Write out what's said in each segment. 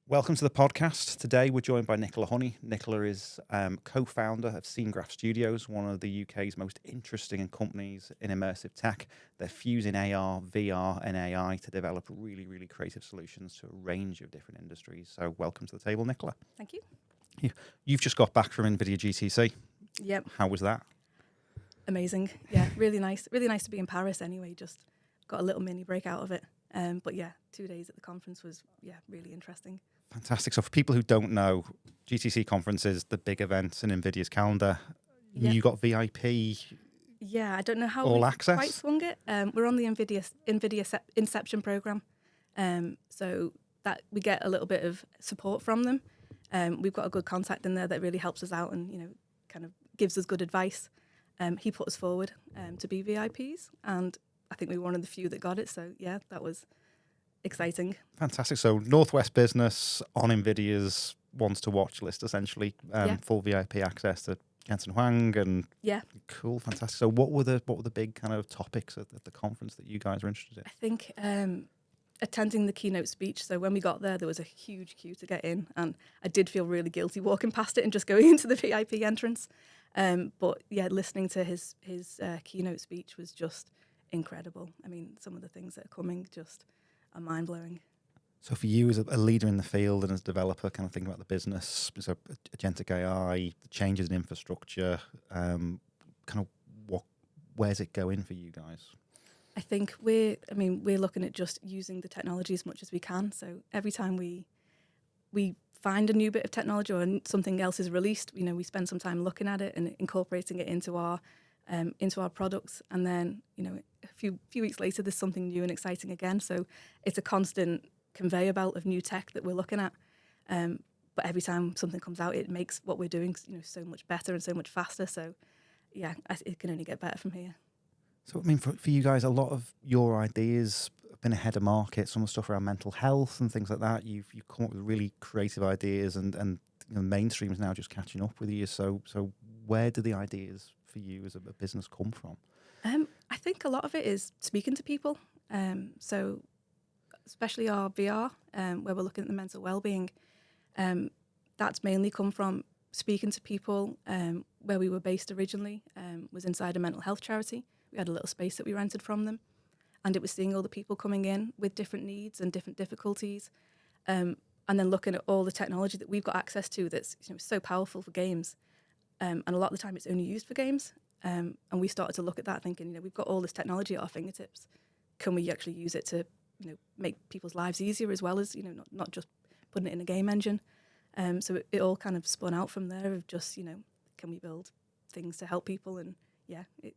Welcome to the podcast. Today we're joined by Nicola Honey. Nicola is co-founder of Scenegraph Studios, one of the UK's most interesting companies in immersive tech. They're fusing AR, VR and AI to develop really, really creative solutions to a range of different industries. So welcome to the table, Nicola. Thank you. You've just got back from NVIDIA GTC. Yep. How was that? Amazing. Yeah, really nice. Really nice to be in Paris anyway. Just got a little mini break out of it. But yeah, 2 days at the conference was, really interesting. Fantastic. So for people who don't know, GTC conference is the big event in NVIDIA's calendar. Yep. You got VIP. Yeah, I don't know how All we access? quite swung it. We're on the NVIDIA Inception program. So that we get a little bit of support from them. We've got a good contact in there that really helps us out and, kind of gives us good advice. He put us forward to be VIPs, and I think we were one of the few that got it. So yeah, that was exciting. Fantastic. So Northwest Business on NVIDIA's wants to watch list, essentially. Full VIP access to Jensen Huang and cool, fantastic. So what were the big kind of topics at the conference that you guys were interested in? I think attending the keynote speech. So when we got there was a huge queue to get in, and I did feel really guilty walking past it and just going into the VIP entrance. But yeah, listening to his keynote speech was just incredible. I mean, some of the things that are coming just are mind-blowing. So for you as a leader in the field and as a developer, kind of thinking about the business, so agentic AI, the changes in infrastructure, kind of where's it going for you guys? I think we're looking at just using the technology as much as we can. So every time we find a new bit of technology or something else is released, we spend some time looking at it and incorporating it into our products, and then a few weeks later there's something new and exciting again. So it's a constant conveyor belt of new tech that we're looking at. But every time something comes out, it makes what we're doing so much better and so much faster. So yeah, it can only get better from here. So I mean, for you guys, a lot of your ideas have been ahead of market. Some of the stuff around mental health and things like that. You've come up with really creative ideas, and mainstream is now just catching up with you. So where do the ideas for you as a business come from? I think a lot of it is speaking to people. So especially our VR, where we're looking at the mental well-being, that's mainly come from speaking to people. Where we were based originally was inside a mental health charity. We had a little space that we rented from them, and it was seeing all the people coming in with different needs and different difficulties, and then looking at all the technology that we've got access to that's so powerful for games. And a lot of the time it's only used for games. And we started to look at that thinking, we've got all this technology at our fingertips. Can we actually use it to, make people's lives easier as well as, not just putting it in a game engine? So it all kind of spun out from there of just, can we build things to help people? And yeah, it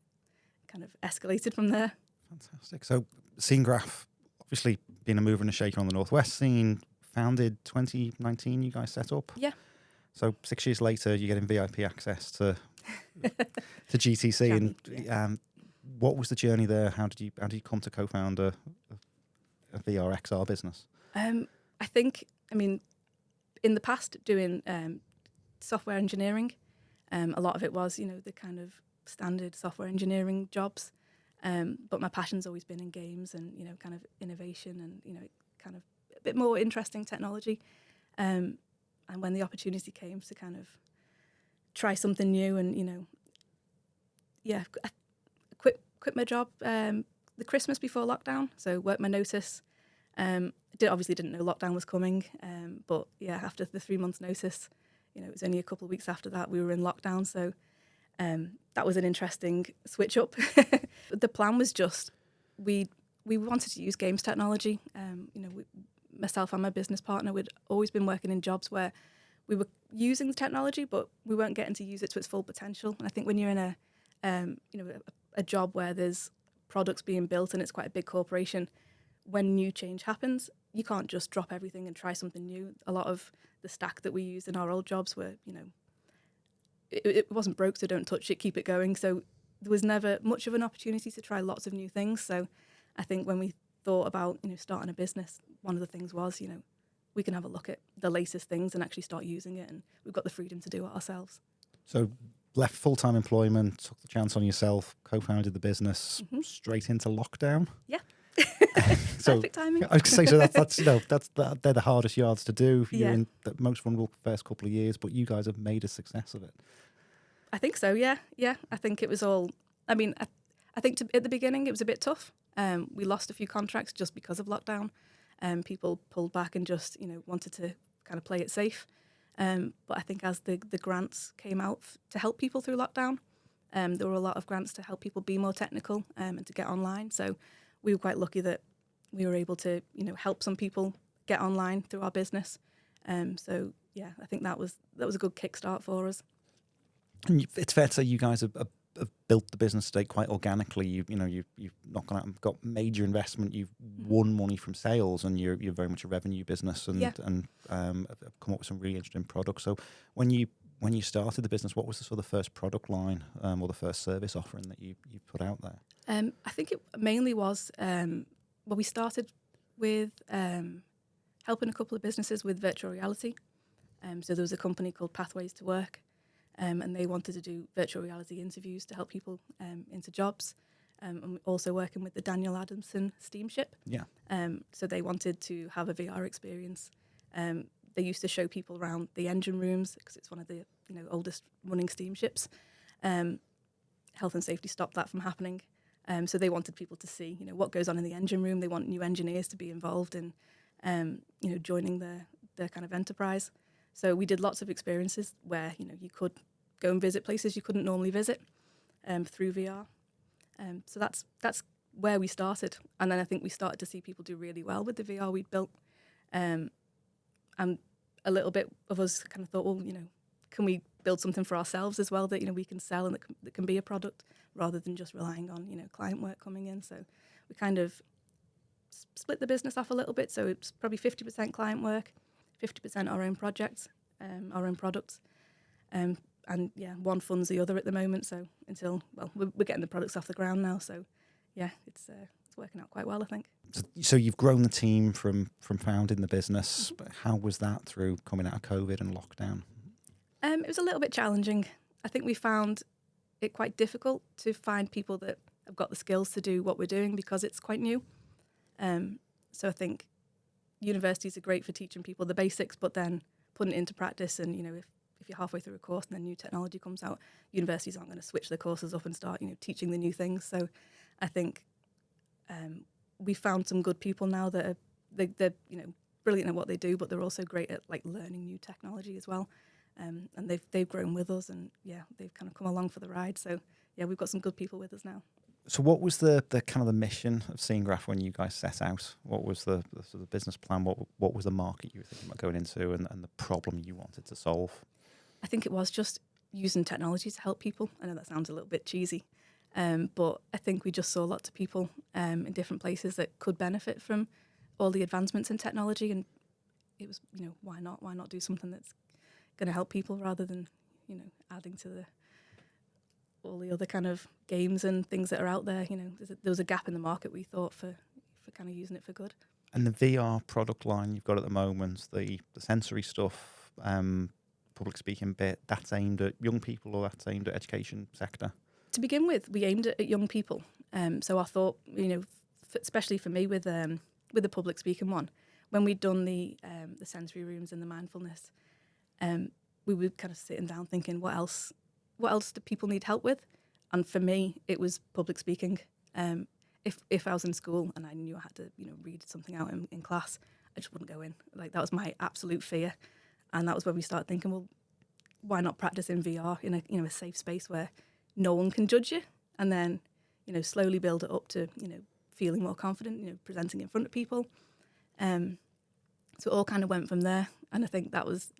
kind of escalated from there. Fantastic. So Scenegraph, obviously being a mover and a shaker on the Northwest scene, founded 2019, you guys set up? Yeah. So 6 years later, you're getting VIP access to GTC. And what was the journey there? How did you come to co-found a VR XR business? I think, in the past doing software engineering, a lot of it was, the kind of standard software engineering jobs. But my passion's always been in games and, kind of innovation and, kind of a bit more interesting technology. And when the opportunity came to kind of try something new and, I quit my job the Christmas before lockdown. So worked my notice. Obviously didn't know lockdown was coming. But yeah, after the 3 months notice, it was only a couple of weeks after that we were in lockdown. So that was an interesting switch up. The plan was just, we wanted to use games technology. Myself and my business partner, we'd always been working in jobs where we were using the technology, but we weren't getting to use it to its full potential. And I think when you're in a job where there's products being built and it's quite a big corporation, when new change happens, you can't just drop everything and try something new. A lot of the stack that we used in our old jobs were, it wasn't broke, so don't touch it, keep it going. So there was never much of an opportunity to try lots of new things. So I think when we thought about, starting a business, one of the things was, we can have a look at the latest things and actually start using it, and we've got the freedom to do it ourselves. So left full-time employment, took the chance on yourself, co-founded the business, straight into lockdown? Yeah. So Perfect timing. I was going to say, so they're the hardest yards to do. You're Yeah. in the most vulnerable first couple of years, but you guys have made a success of it. I think so, yeah. I think it was all, I mean, I think at the beginning it was a bit tough. We lost a few contracts just because of lockdown. People pulled back and just, wanted to kind of play it safe. But I think as the grants came out to help people through lockdown, there were a lot of grants to help people be more technical and to get online. So we were quite lucky that we were able to, help some people get online through our business. So yeah, I think that was a good kickstart for us. And it's fair to say you guys have built the business today quite organically. You've not gone out and got major investment. You've won money from sales, and you're very much a revenue business, and have come up with some really interesting products. So when you started the business, what was the sort of first product line or the first service offering that you put out there? I think it mainly was we started with helping a couple of businesses with virtual reality. So there was a company called Pathways to Work. And they wanted to do virtual reality interviews to help people into jobs. And also working with the Daniel Adamson steamship. Yeah. So they wanted to have a VR experience. They used to show people around the engine rooms because it's one of the oldest running steamships. Health and safety stopped that from happening. So they wanted people to see what goes on in the engine room. They want new engineers to be involved in joining their kind of enterprise. So we did lots of experiences where you could go and visit places you couldn't normally visit through VR. So that's where we started, and then I think we started to see people do really well with the VR we'd built. And a little bit of us kind of thought, well, can we build something for ourselves as well that we can sell and that can be a product rather than just relying on client work coming in. So we kind of split the business off a little bit. So it's probably 50% client work, 50% our own projects, our own products. And yeah, one funds the other at the moment. So we're getting the products off the ground now. So yeah, it's working out quite well, I think. So you've grown the team from founding the business. But how was that through coming out of COVID and lockdown? It was a little bit challenging. I think we found it quite difficult to find people that have got the skills to do what we're doing because it's quite new. So I think universities are great for teaching people the basics, but then putting it into practice. And if you're halfway through a course and then new technology comes out, universities aren't going to switch their courses up and start teaching the new things. So I think we found some good people now that are they're brilliant at what they do, but they're also great at learning new technology as well. And they've grown with us, and yeah, they've kind of come along for the ride. So yeah, we've got some good people with us now. So what was the kind of the mission of Scenegraph when you guys set out? What was the sort of business plan? What was the market you were thinking about going into, and the problem you wanted to solve? I think it was just using technology to help people. I know that sounds a little bit cheesy, but I think we just saw lots of people in different places that could benefit from all the advancements in technology, and it was why not do something that's going to help people rather than adding to all the other kind of games and things that are out there. There was a gap in the market, we thought, for kind of using it for good. And the VR product line you've got at the moment, the sensory stuff, public speaking bit, that's aimed at young people or that's aimed at education sector? To begin with, we aimed at young people. So I thought, especially for me with the public speaking one, when we'd done the sensory rooms and the mindfulness, we were kind of sitting down thinking, what else do people need help with? And for me, it was public speaking. If I was in school and I knew I had to, read something out in class, I just wouldn't go in. That was my absolute fear. And that was when we started thinking, well, why not practice in VR in a safe space where no one can judge you? And then, slowly build it up to, feeling more confident, presenting in front of people. So it all kind of went from there. And I think that was,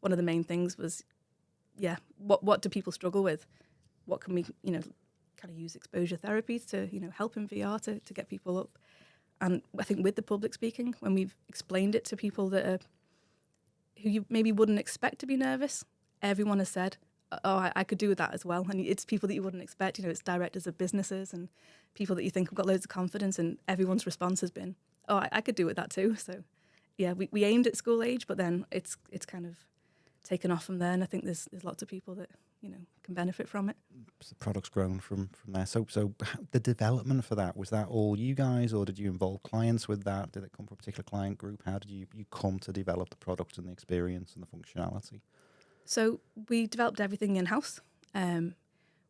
one of the main things was, what do people struggle with? What can we, kind of use exposure therapy to, help in VR to get people up? And I think with the public speaking, when we've explained it to people that are, who you maybe wouldn't expect to be nervous, everyone has said, oh, I could do that as well. And it's people that you wouldn't expect, it's directors of businesses and people that you think have got loads of confidence, and everyone's response has been, oh, I could do it that too. So yeah, we aimed at school age, but then it's kind of taken off from there. And I think there's lots of people that can benefit from it. So the product's grown from there. So the development for that, was that all you guys, or did you involve clients with that? Did it come from a particular client group? How did you come to develop the product and the experience and the functionality? So we developed everything in-house.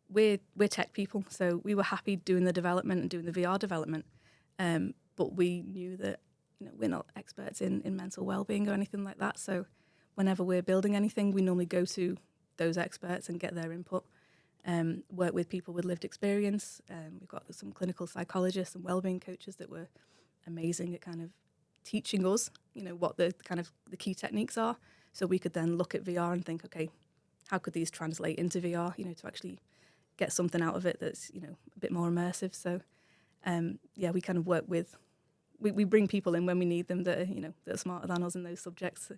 We're tech people, so we were happy doing the development and doing the VR development. But we knew that we're not experts in mental well-being or anything like that. So whenever we're building anything, we normally go to those experts and get their input. Work with people with lived experience. We've got some clinical psychologists and wellbeing coaches that were amazing at kind of teaching us, what the kind of the key techniques are. So we could then look at VR and think, okay, how could these translate into VR, to actually get something out of it that's, a bit more immersive. So, we kind of work with, we bring people in when we need them that are, that are smarter than us in those subjects.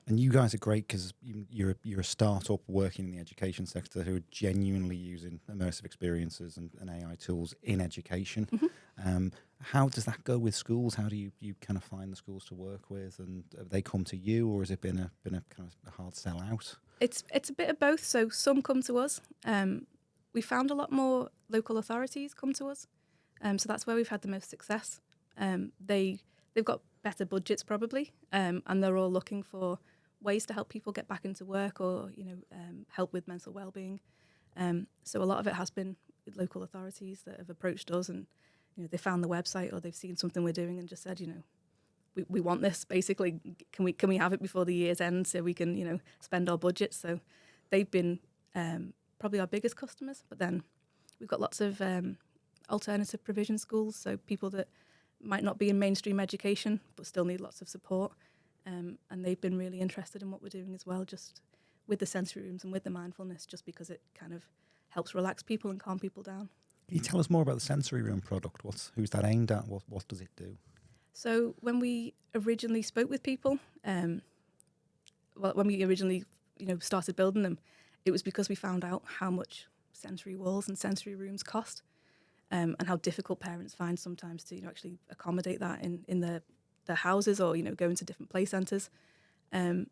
And you guys are great because you're a startup working in the education sector who are genuinely using immersive experiences and AI tools in education. Mm-hmm. How does that go with schools? How do you kind of find the schools to work with, and have they come to you, or has it been a kind of a hard sell out? It's a bit of both. So some come to us. We found a lot more local authorities come to us. So that's where we've had the most success. They've got better budgets probably, and they're all looking for ways to help people get back into work or help with mental well-being. So a lot of it has been local authorities that have approached us, and they found the website or they've seen something we're doing and just said, we want this basically. Can we have it before the year's end so we can spend our budget? So they've been probably our biggest customers. But then we've got lots of alternative provision schools, so people that might not be in mainstream education but still need lots of support. And they've been really interested in what we're doing as well, just with the sensory rooms and with the mindfulness, just because it kind of helps relax people and calm people down. Can you tell us more about the sensory room product? Who's that aimed at? What does it do? So when we originally spoke with people, when we originally started building them, it was because we found out how much sensory walls and sensory rooms cost, and how difficult parents find sometimes to actually accommodate that in their houses or go into different play centres. And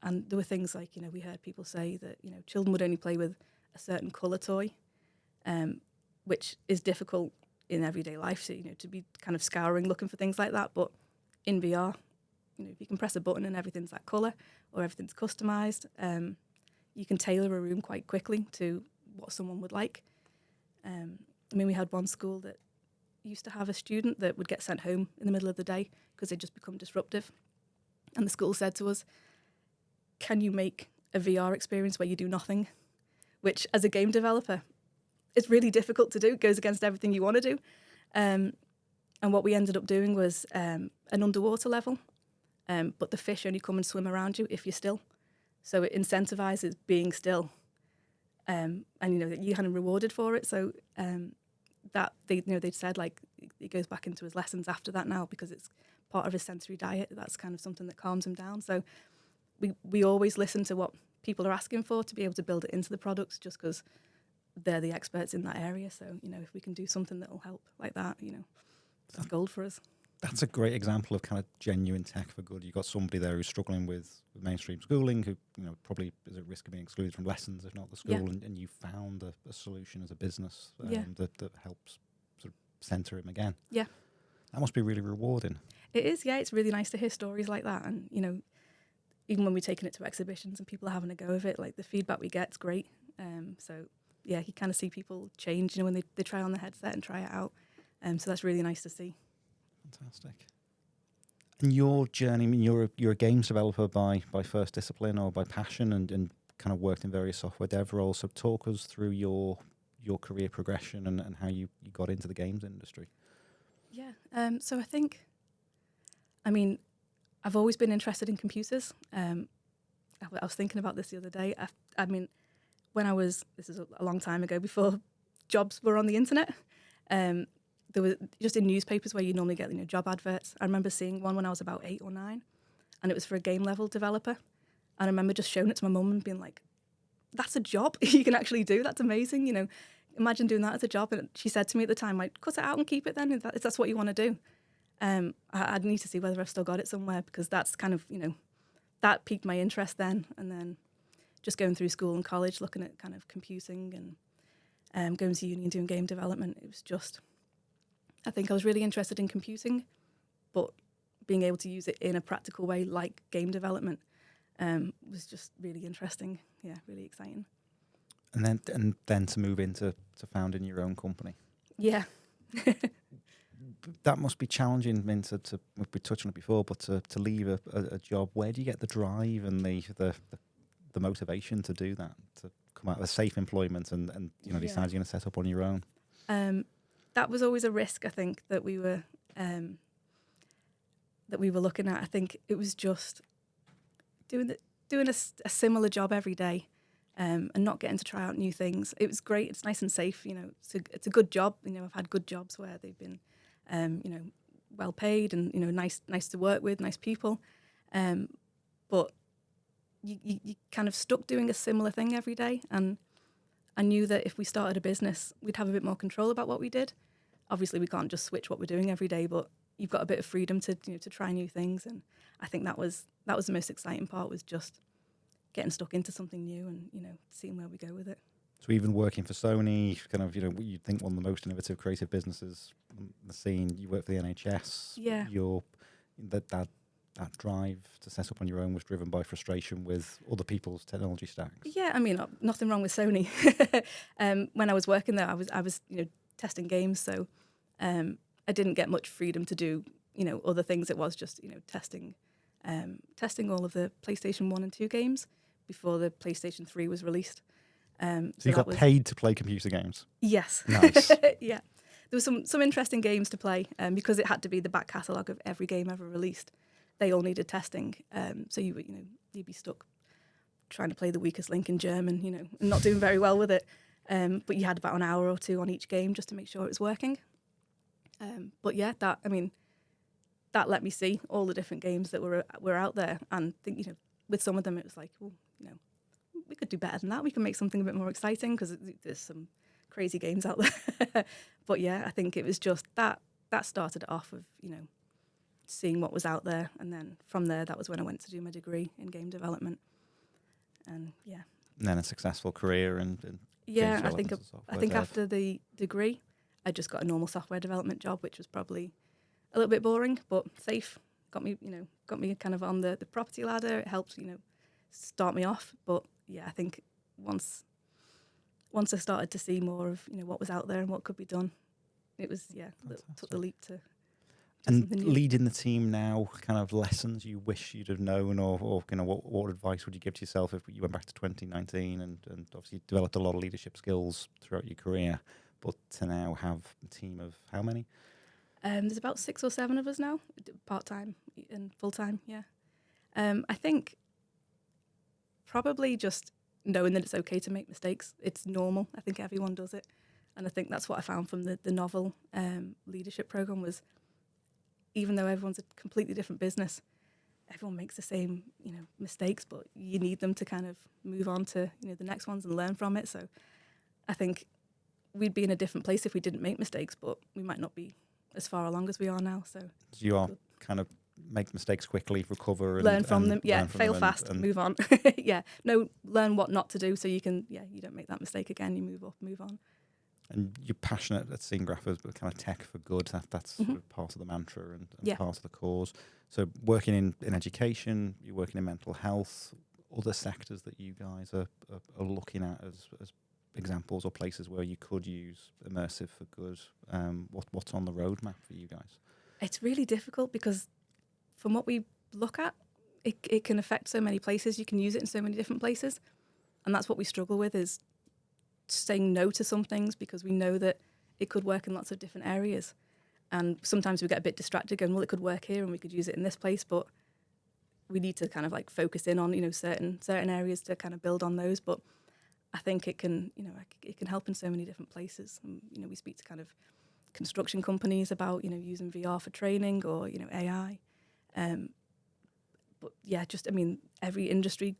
there were things like we heard people say that children would only play with a certain colour toy, which is difficult in everyday life. So to be kind of scouring looking for things like that. But in VR, if you can press a button and everything's that colour or everything's customised, you can tailor a room quite quickly to what someone would like. We had one school that used to have a student that would get sent home in the middle of the day because they'd just become disruptive. And the school said to us, can you make a VR experience where you do nothing? Which, as a game developer, it's really difficult to do. It goes against everything you want to do. And what we ended up doing was an underwater level, but the fish only come and swim around you if you're still. So it incentivizes being still, and you're kind of rewarded for it. So that they'd said it goes back into his lessons after that now because it's part of his sensory diet. That's kind of something that calms him down. So we always listen to what people are asking for to be able to build it into the products, just because they're the experts in that area. So if we can do something that will help like that, that's gold for us. That's a great example of kind of genuine tech for good. You've got somebody there who's struggling with mainstream schooling, who probably is at risk of being excluded from lessons, if not the school, and you found a solution as a business that helps sort of centre him again. Yeah. That must be really rewarding. It is, yeah. It's really nice to hear stories like that. And, even when we're taking it to exhibitions and people are having a go of it, the feedback we get is great. So, yeah, you kind of see people change, when they try on the headset and try it out. So that's really nice to see. Fantastic. And your journey, you're a games developer by first discipline or by passion, and kind of worked in various software dev roles. So talk us through your career progression and how you got into the games industry. Yeah. So I think, I've always been interested in computers. I was thinking about this the other day. This is a long time ago, before jobs were on the internet, there was just in newspapers where you normally get job adverts. I remember seeing one when I was about 8 or 9, and it was for a game level developer. And I remember just showing it to my mum and being like, that's a job you can actually do. That's amazing. Imagine doing that as a job. And she said to me at the time, cut it out and keep it then, if that's what you want to do. I'd need to see whether I've still got it somewhere, because that's kind of, that piqued my interest then. And then just going through school and college, looking at kind of computing and going to uni and doing game development. It was just, I think I was really interested in computing, but being able to use it in a practical way like game development was just really interesting. Yeah, really exciting. And then to move into founding your own company. Yeah. That must be challenging. I mean, we touched on it before, but to leave a job, where do you get the drive and the motivation to do that? To come out of a safe employment and decide you're going to set up on your own? That was always a risk, I think, that we were looking at. I think it was just doing a similar job every day. And not getting to try out new things. It was great. It's nice and safe. It's a good job. I've had good jobs where they've been, well paid and nice to work with, nice people. But you kind of stuck doing a similar thing every day. And I knew that if we started a business, we'd have a bit more control about what we did. Obviously, we can't just switch what we're doing every day, but you've got a bit of freedom to try new things. And I think that was the most exciting part, was just getting stuck into something new and, seeing where we go with it. So even working for Sony, kind of, you'd think one of the most innovative creative businesses on the scene, you work for the NHS. Yeah. That drive to set up on your own was driven by frustration with other people's technology stacks. Yeah, I mean, nothing wrong with Sony. When I was working there, I was testing games, so I didn't get much freedom to do, other things. It was just, testing all of the PlayStation 1 and 2 games before the PlayStation 3 was released. So you got paid to play computer games? Yes. Nice. Yeah. There was some interesting games to play because it had to be the back catalogue of every game ever released. They all needed testing. So you'd be stuck trying to play the weakest link in German, and not doing very well with it. But you had about an hour or two on each game just to make sure it was working. But yeah, that let me see all the different games that were out there, and think, with some of them it was like, well, we could do better than that. We can make something a bit more exciting because there's some crazy games out there. But yeah, I think it was just that started it off of seeing what was out there, and then from there that was when I went to do my degree in game development, and yeah. And then a successful career and yeah, I think after the degree, I just got a normal software development job, which was probably a little bit boring, but safe. Got me kind of on the property ladder. It helped, start me off. But yeah, I think once I started to see more of, what was out there and what could be done, it was, took the leap to and something new. Leading the team now, kind of lessons you wish you'd have known, or what advice would you give to yourself if you went back to 2019 and obviously developed a lot of leadership skills throughout your career, but to now have a team of how many? There's about 6 or 7 of us now, part-time and full-time, yeah. I think probably just knowing that it's okay to make mistakes. It's normal. I think everyone does it. And I think that's what I found from the novel leadership program was, even though everyone's a completely different business, everyone makes the same, mistakes, but you need them to kind of move on to, the next ones and learn from it. So I think we'd be in a different place if we didn't make mistakes, but we might not be as far along as we are now. So you are kind of make mistakes quickly, recover, and learn from them. Yeah, from fail them fast, and move on. Yeah, no, learn what not to do so you can. Yeah, you don't make that mistake again. You move on. And you're passionate at Scenegraph as kind of tech for good. That's sort of part of the mantra and part of the cause. So working in education, you're working in mental health, other sectors that you guys are looking at as examples or places where you could use immersive for good. What's on the roadmap for you guys? It's really difficult because from what we look at, it can affect so many places. You can use it in so many different places. And that's what we struggle with, is saying no to some things because we know that it could work in lots of different areas. And sometimes we get a bit distracted going, well, it could work here and we could use it in this place, but we need to kind of like focus in on, certain areas to kind of build on those. But I think it can help in so many different places. And, we speak to kind of construction companies about, using VR for training or, AI. But yeah, every industry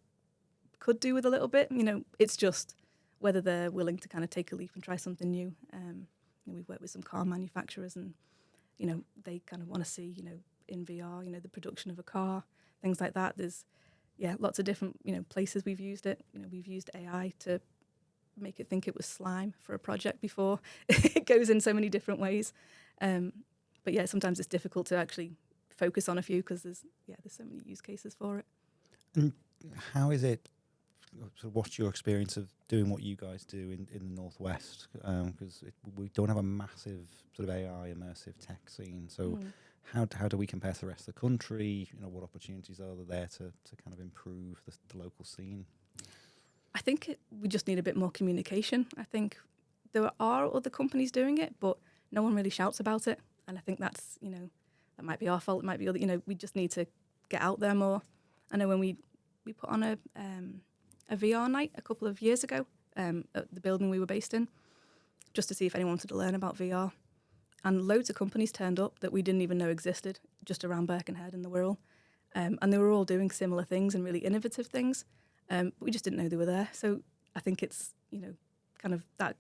could do with a little bit. It's just whether they're willing to kind of take a leap and try something new. We've worked with some car manufacturers and, they kind of want to see, in VR, the production of a car, things like that. There's, yeah, lots of different, places we've used it. We've used AI to make it think it was slime for a project before. It goes in so many different ways. But yeah, sometimes it's difficult to actually focus on a few because there's so many use cases for it. And how is it? So what's your experience of doing what you guys do in the Northwest? Because we don't have a massive sort of AI immersive tech scene. So how do we compare to the rest of the country? What opportunities are there to kind of improve the local scene? I think we just need a bit more communication. I think there are other companies doing it, but no one really shouts about it. And I think that's, that might be our fault. It might be other, we just need to get out there more. I know when we put on a VR night a couple of years ago at the building we were based in, just to see if anyone wanted to learn about VR. And loads of companies turned up that we didn't even know existed just around Birkenhead and the Wirral. And they were all doing similar things and really innovative things. But we just didn't know they were there. So I think it's, kind of that,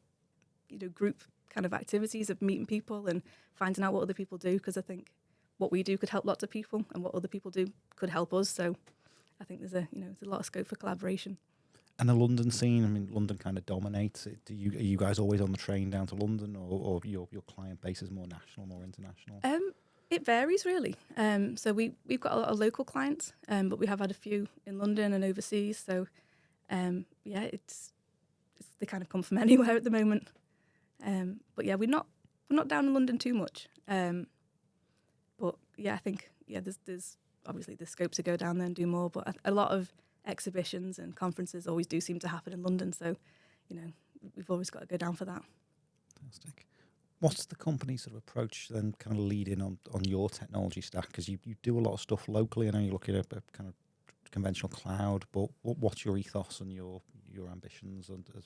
group kind of activities of meeting people and finding out what other people do. Because I think what we do could help lots of people and what other people do could help us. So I think there's a lot of scope for collaboration. And the London scene, I mean, London kind of dominates it. Are you guys always on the train down to London, or your client base is more national, more international? It varies really. So we've got a lot of local clients, but we have had a few in London and overseas. So it's they kind of come from anywhere at the moment. But yeah, we're not down in London too much. But yeah, I think there's obviously the scope to go down there and do more. But a lot of exhibitions and conferences always do seem to happen in London. So we've always got to go down for that. Fantastic. What's the company's sort of approach then, kind of leading on your technology stack? Because you do a lot of stuff locally. I know you're looking at a kind of conventional cloud, but what's your ethos and your ambitions and as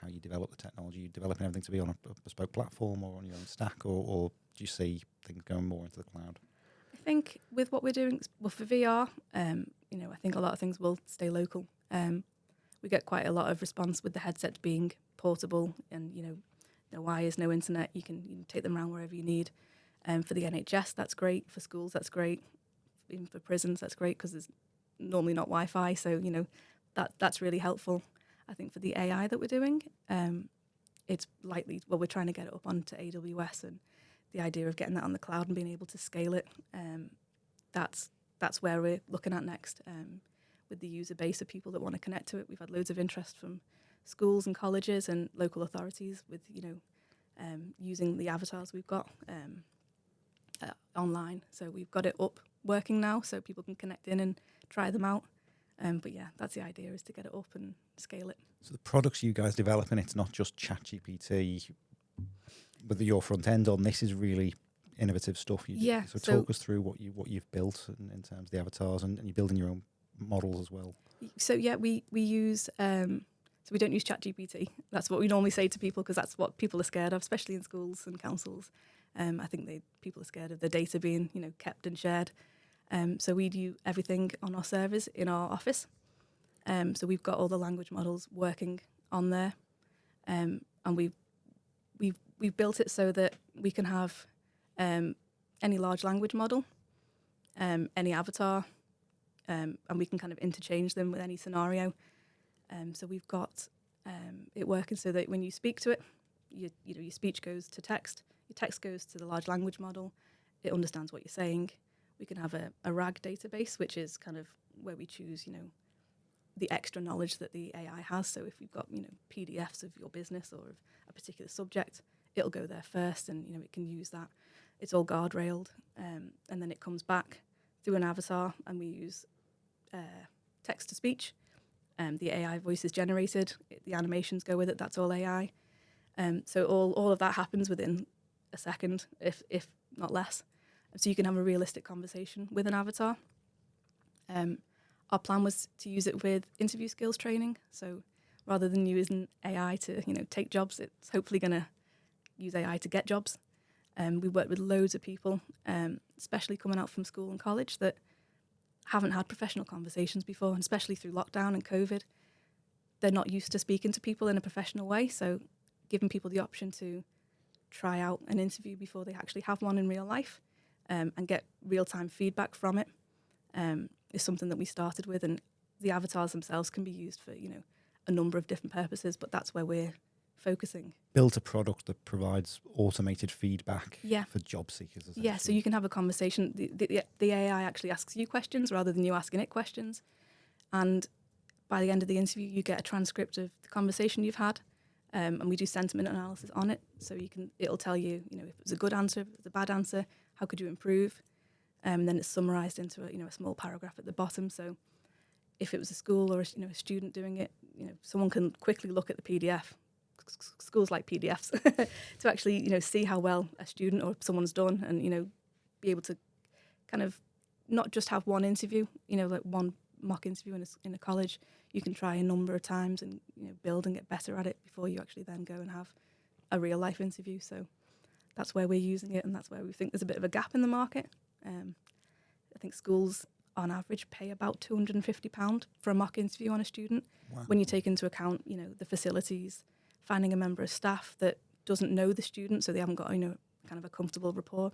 how you develop the technology? Are you developing everything to be on a bespoke platform or on your own stack, or do you see things going more into the cloud? I think with what we're doing, well, for VR, I think a lot of things will stay local. We get quite a lot of response with the headsets being portable and, no wires, no internet. You can take them around wherever you need. For the NHS, that's great. For schools, that's great. Even for prisons, that's great because there's normally not Wi-Fi. So, that's really helpful. I think for the AI that we're doing, it's we're trying to get it up onto AWS, and the idea of getting that on the cloud and being able to scale it, that's where we're looking at next. With the user base of people that want to connect to it, we've had loads of interest from schools and colleges and local authorities with using the avatars we've got online. So we've got it up working now, so people can connect in and try them out. But yeah, that's the idea, is to get it up and scale it. So the products you guys developing, it's not just ChatGPT with your front end on. This is really innovative stuff. So talk us through what you've built in terms of the avatars, and you're building your own models as well. So yeah, we use so we don't use ChatGPT. That's what we normally say to people, because that's what people are scared of, especially in schools and councils. I think people are scared of their data being kept and shared. So we do everything on our servers in our office. So we've got all the language models working on there, and we've built it so that we can have any large language model, any avatar, and we can kind of interchange them with any scenario. So we've got it working so that when you speak to it, your speech goes to text, your text goes to the large language model, it understands what you're saying. We can have a RAG database, which is kind of where we choose, the extra knowledge that the AI has. So if you've got, PDFs of your business or of a particular subject, it'll go there first, and, it can use that. It's all guardrailed, and then it comes back through an avatar, and we use text to speech. The AI voice is generated, the animations go with it, that's all AI. So all of that happens within a second, if not less. So you can have a realistic conversation with an avatar. Our plan was to use it with interview skills training. So rather than using AI to take jobs, it's hopefully going to use AI to get jobs. We worked with loads of people, especially coming out from school and college, that haven't had professional conversations before, and especially through lockdown and COVID. They're not used to speaking to people in a professional way. So giving people the option to try out an interview before they actually have one in real life, and get real-time feedback from it, is something that we started with, and the avatars themselves can be used for, a number of different purposes, but that's where we're focusing. Built a product that provides automated feedback Yeah. for job seekers. Yeah, so you can have a conversation. The AI actually asks you questions rather than you asking it questions. And by the end of the interview, you get a transcript of the conversation you've had. And we do sentiment analysis on it. So it'll tell you, if it was a good answer, if it was a bad answer, how could you improve? And then it's summarized into a small paragraph at the bottom. So if it was a school or a student doing it, someone can quickly look at the PDF. Schools like PDFs to actually see how well a student or someone's done, and be able to kind of not just have one interview, like one mock interview in a college. You can try a number of times and build and get better at it before you actually then go and have a real life interview. So that's where we're using it, and that's where we think there's a bit of a gap in the market. I think schools on average pay about £250 for a mock interview on a student. Wow. When you take into account the facilities, finding a member of staff that doesn't know the student, so they haven't got kind of a comfortable rapport,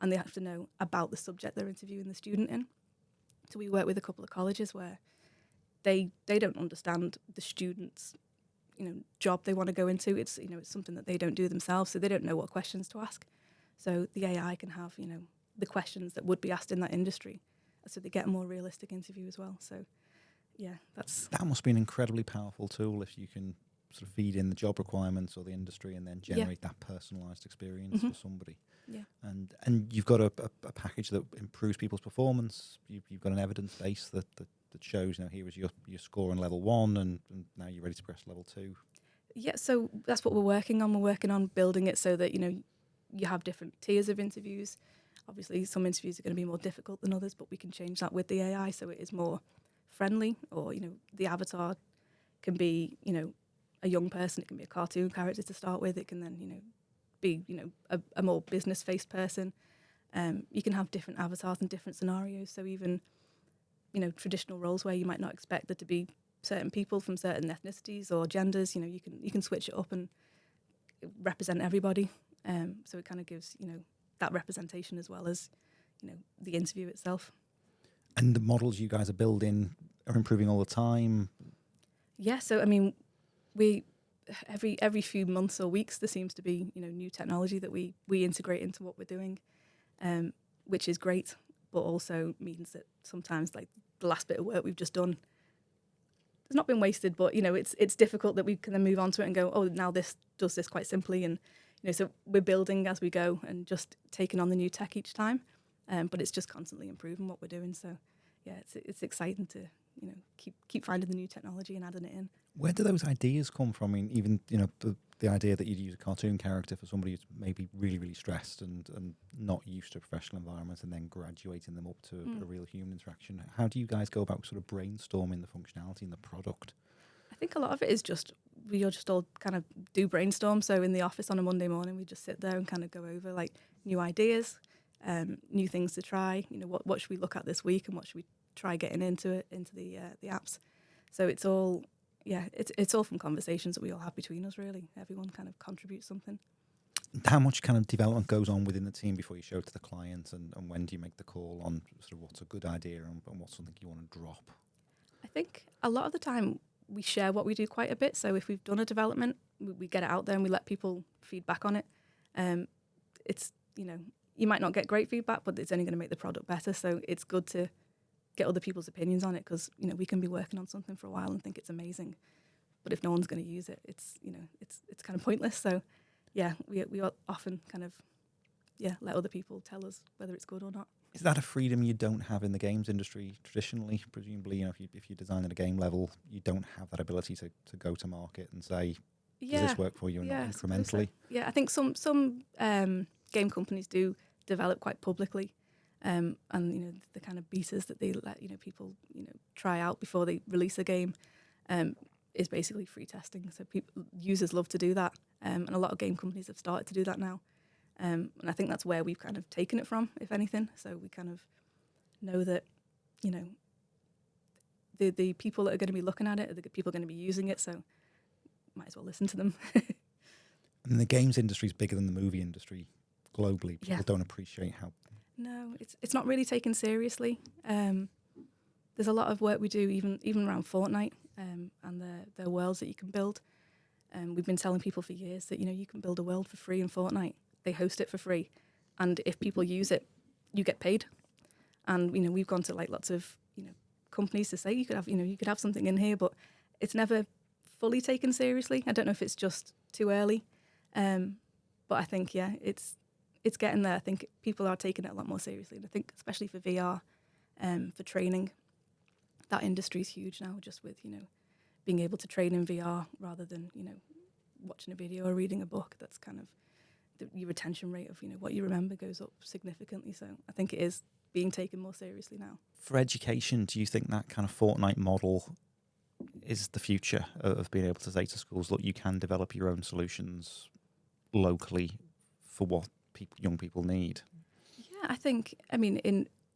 and they have to know about the subject they're interviewing the student in. So we work with a couple of colleges where they don't understand the student's job they want to go into. It's it's something that they don't do themselves, so they don't know what questions to ask. So the AI can have the questions that would be asked in that industry, so they get a more realistic interview as well. So yeah, that must be an incredibly powerful tool if you can sort of feed in the job requirements or the industry and then generate that personalised experience for somebody. Yeah. And you've got a package that improves people's performance. You've got an evidence base that shows, here is your score on level 1 and now you're ready to press level 2. Yeah, so that's what we're working on. We're working on building it so that, you have different tiers of interviews. Obviously, some interviews are going to be more difficult than others, but we can change that with the AI so it is more friendly, or, the avatar can be, a young person, it can be a cartoon character to start with, it can then, be, a more business-faced person. You can have different avatars and different scenarios, so even, traditional roles where you might not expect there to be certain people from certain ethnicities or genders, you can switch it up and represent everybody. So it kind of gives, that representation as well as, the interview itself. And the models you guys are building are improving all the time? Yeah, so we every few months or weeks there seems to be new technology that we integrate into what we're doing, which is great, but also means that sometimes like the last bit of work we've just done has not been wasted, but it's difficult that we can then move on to it and go, oh, now this does this quite simply, and so we're building as we go and just taking on the new tech each time, but it's just constantly improving what we're doing. So yeah, it's exciting to keep finding the new technology and adding it in. Where do those ideas come from? I mean, even the idea that you'd use a cartoon character for somebody who's maybe really, really stressed and not used to a professional environment, and then graduating them up to a real human interaction. How do you guys go about sort of brainstorming the functionality in the product? I think a lot of it is we just all kind of do brainstorm. So in the office on a Monday morning, we just sit there and kind of go over like new ideas, new things to try. What should we look at this week, and what should we try getting into the apps. So it's all it's all from conversations that we all have between us. Really, everyone kind of contributes something. How much kind of development goes on within the team before you show it to the client, and when do you make the call on sort of what's a good idea and what's something you want to drop? I think a lot of the time we share what we do quite a bit. So if we've done a development, we get it out there and we let people feedback on it. It's you might not get great feedback, but it's only going to make the product better. So it's good to get other people's opinions on it, because we can be working on something for a while and think it's amazing, but if no one's going to use it, it's it's kind of pointless. So yeah, we often kind of let other people tell us whether it's good or not. Is that a freedom you don't have in the games industry traditionally? Presumably, if you design at a game level, you don't have that ability to go to market and say, does this work for you, and not incrementally? Yeah, I think some game companies do develop quite publicly. And the kind of betas that they let people try out before they release a game is basically free testing. So users love to do that, and a lot of game companies have started to do that now. And I think that's where we've kind of taken it from, if anything. So we kind of know that the people that are going to be looking at it are the people going to be using it. So might as well listen to them. And the games industry is bigger than the movie industry globally. People don't appreciate how. No, it's not really taken seriously. there's a lot of work we do even around Fortnite and the worlds that you can build. We've been telling people for years that, you can build a world for free in Fortnite. They host it for free. And if people use it, you get paid. And, we've gone to like lots of, companies to say you could have something in here, but it's never fully taken seriously. I don't know if it's just too early. But I think, it's getting there. I think people are taking it a lot more seriously. And I think especially for VR, for training, that industry is huge now, just with, being able to train in VR rather than, watching a video or reading a book. That's kind of your retention rate of, what you remember goes up significantly. So I think it is being taken more seriously now. For education, do you think that kind of Fortnite model is the future of being able to say to schools, look, you can develop your own solutions locally for what young people need? Yeah, I think,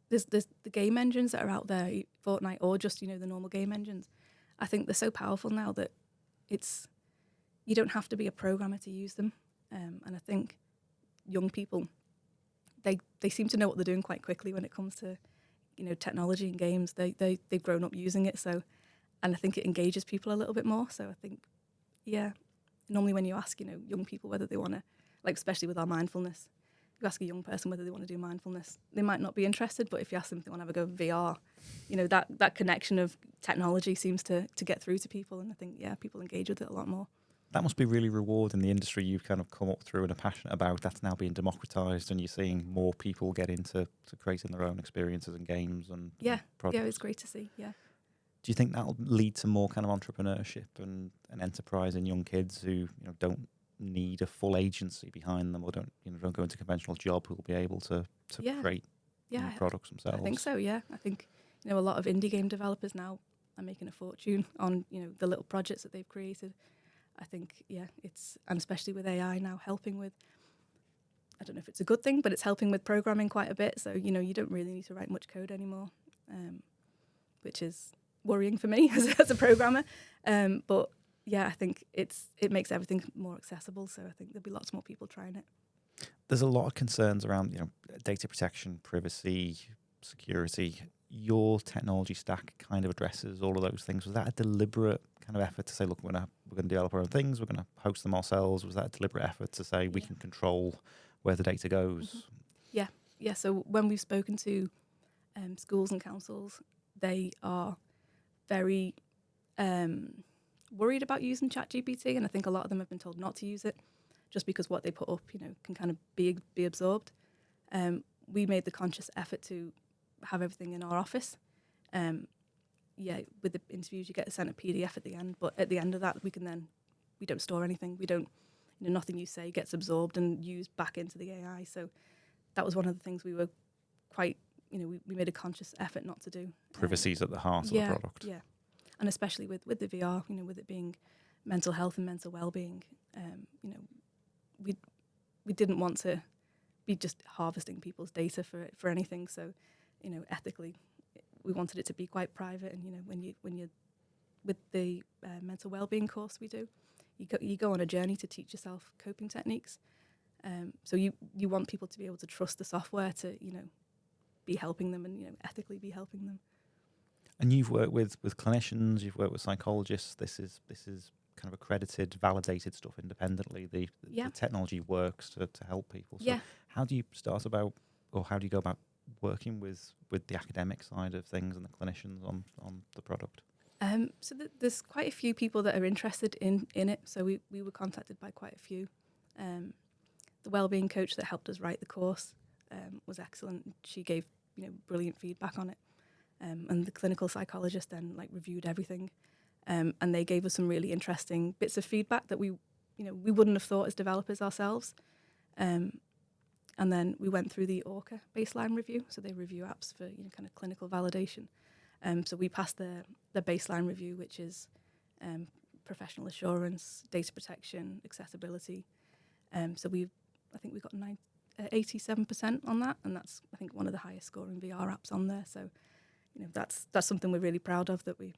there's the game engines that are out there, Fortnite, or just, the normal game engines. I think they're so powerful now that you don't have to be a programmer to use them. And I think young people, they seem to know what they're doing quite quickly when it comes to, technology and games. They've grown up using it. So, and I think it engages people a little bit more. So I think, normally when you ask, young people whether they want to, like especially with our mindfulness, you ask a young person whether they want to do mindfulness, they might not be interested. But if you ask them if they want to have a go VR, that connection of technology seems to get through to people. And I think, people engage with it a lot more. That must be really rewarding. The industry you've kind of come up through and are passionate about, that's now being democratized, and you're seeing more people get into creating their own experiences and games and products. Yeah, it's great to see. Yeah. Do you think that'll lead to more kind of entrepreneurship and enterprise in young kids who don't need a full agency behind them, or don't go into a conventional job, who will be able to create products themselves? I think so. Yeah, I think a lot of indie game developers now are making a fortune on the little projects that they've created. I think it's, and especially with AI now helping with, I don't know if it's a good thing, but it's helping with programming quite a bit. So you don't really need to write much code anymore, which is worrying for me as a programmer. But I think it makes everything more accessible. So I think there'll be lots more people trying it. There's a lot of concerns around data protection, privacy, security. Your technology stack kind of addresses all of those things. Was that a deliberate kind of effort to say, look, we're going to develop our own things, we're going to host them ourselves? Was that a deliberate effort to say we can control where the data goes? Mm-hmm. Yeah. So when we've spoken to schools and councils, they are very worried about using ChatGPT, and I think a lot of them have been told not to use it, just because what they put up, can kind of be absorbed. We made the conscious effort to have everything in our office. With the interviews, you get sent a PDF at the end, but at the end of that, we don't store anything. We don't, nothing you say gets absorbed and used back into the AI. So that was one of the things we were quite, we made a conscious effort not to do. Privacy's at the heart of the product. Yeah, and especially with the VR, with it being mental health and mental well-being, we didn't want to be just harvesting people's data for anything. So, ethically, we wanted it to be quite private. And when you with the mental well-being course we do, you go on a journey to teach yourself coping techniques. So you want people to be able to trust the software to be helping them and ethically be helping them. And you've worked with clinicians, you've worked with psychologists. This is kind of accredited, validated stuff independently. The technology works to help people. So how do you how do you go about working with the academic side of things and the clinicians on the product? So there's quite a few people that are interested in it. So we were contacted by quite a few. The wellbeing coach that helped us write the course was excellent. She gave brilliant feedback on it. And the clinical psychologist then reviewed everything. And they gave us some really interesting bits of feedback that we wouldn't have thought as developers ourselves. And then we went through the ORCA baseline review. So they review apps for kind of clinical validation. So we passed the baseline review, which is professional assurance, data protection, accessibility. So I think we got 87% on that, and that's I think one of the highest scoring VR apps on there. So that's something we're really proud of, that we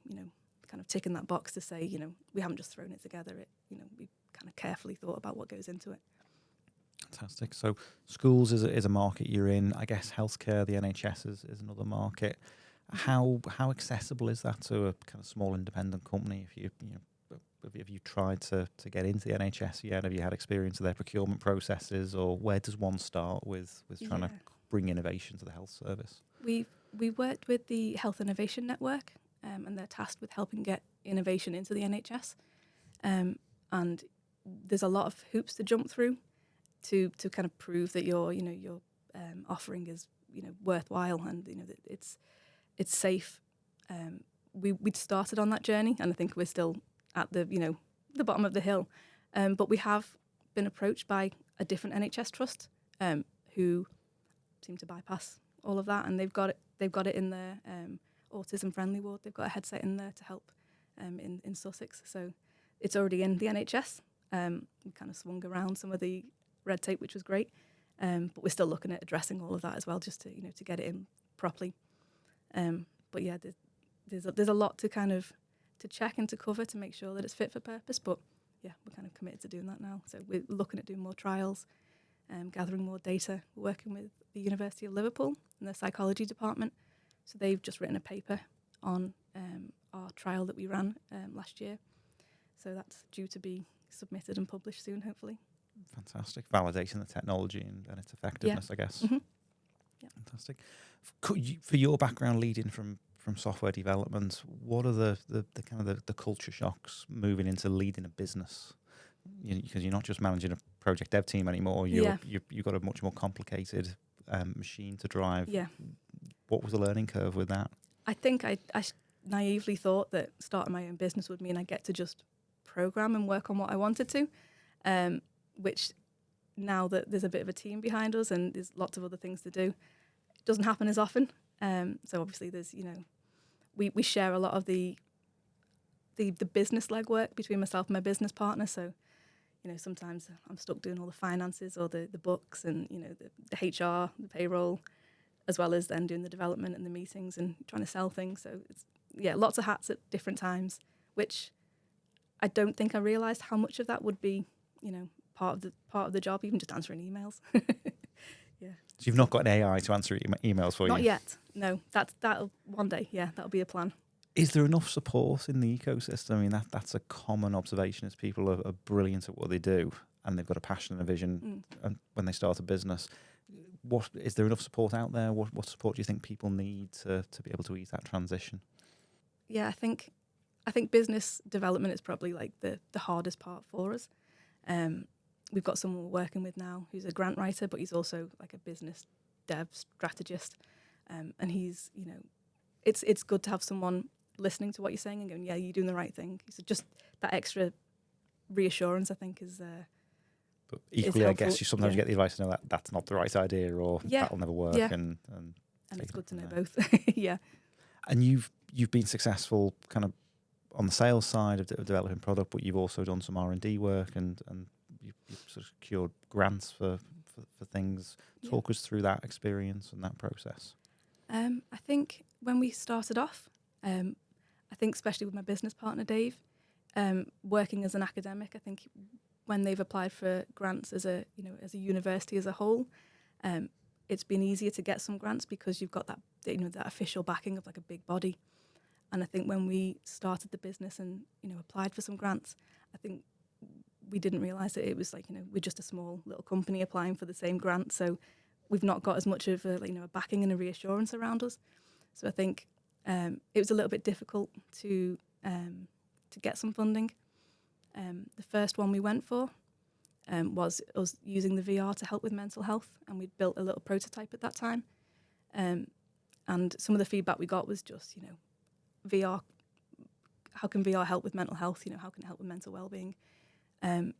kind of ticking that box to say we haven't just thrown it together. We kind of carefully thought about what goes into it. Fantastic. So schools is a market you're in. I guess healthcare, the NHS is another market. How accessible is that to a kind of small independent company? If have you tried to get into the NHS yet? Have you had experience of their procurement processes, or where does one start with trying to bring innovation to the health service? We worked with the Health Innovation Network, and they're tasked with helping get innovation into the NHS. And there's a lot of hoops to jump through to kind of prove that your offering is worthwhile, and that it's safe. We'd started on that journey, and I think we're still at the bottom of the hill. But we have been approached by a different NHS trust who seem to bypass all of that, and they've got it in their autism friendly ward. They've got a headset in there to help in Sussex, so it's already in the NHS. We kind of swung around some of the red tape, which was great, but we're still looking at addressing all of that as well, just to get it in properly. But yeah, there's a lot to kind of to check and to cover to make sure that it's fit for purpose. But yeah, we're kind of committed to doing that now. So we're looking at doing more trials, gathering more data. We're working with the University of Liverpool in their psychology department. So they've just written a paper on our trial that we ran last year. So that's due to be submitted and published soon, hopefully. Fantastic. Validating the technology and its effectiveness, I guess. Mm-hmm. Yeah. Fantastic. For your background leading from software development, what are the kind of the culture shocks moving into leading a business? Because you're not just managing a project dev team anymore. You've got a much more complicated machine to drive. Yeah. What was the learning curve with that? I think I naively thought that starting my own business would mean I get to just program and work on what I wanted to, which now that there's a bit of a team behind us and there's lots of other things to do, it doesn't happen as often. So obviously there's, we share a lot of the business legwork between myself and my business partner. So, sometimes I'm stuck doing all the finances or the books and, the HR, the payroll, as well as then doing the development and the meetings and trying to sell things. So it's, lots of hats at different times, which I don't think I realised how much of that would be, part of the job, even just answering emails. Yeah. So you've not got an AI to answer emails for you? Not yet. No, that'll one day. Yeah, that'll be a plan. Is there enough support in the ecosystem? I mean, that's a common observation is people are brilliant at what they do and they've got a passion and a vision and when they start a business. What is there enough support out there? What support do you think people need to be able to ease that transition? Yeah, I think business development is probably like the hardest part for us. We've got someone we're working with now who's a grant writer, but he's also like a business dev strategist. And he's, it's good to have someone listening to what you're saying and going, yeah, you're doing the right thing. So just that extra reassurance, I think, is but equally, I guess you sometimes get the advice to know that that's not the right idea or that'll never work. Yeah. And it's good to know both. Yeah. And you've been successful kind of on the sales side of developing product, but you've also done some R&D work and you've sort of secured grants for things. Talk us through that experience and that process. I think when we started off, I think especially with my business partner, Dave, working as an academic, I think when they've applied for grants as a university as a whole, it's been easier to get some grants because you've got that official backing of like a big body. And I think when we started the business and applied for some grants, I think we didn't realise that it was like we're just a small little company applying for the same grant, so we've not got as much of a backing and a reassurance around us. So I think it was a little bit difficult to get some funding. The first one we went for was us using the VR to help with mental health, and we'd built a little prototype at that time. And some of the feedback we got was just, VR, how can VR help with mental health? How can it help with mental well-being? And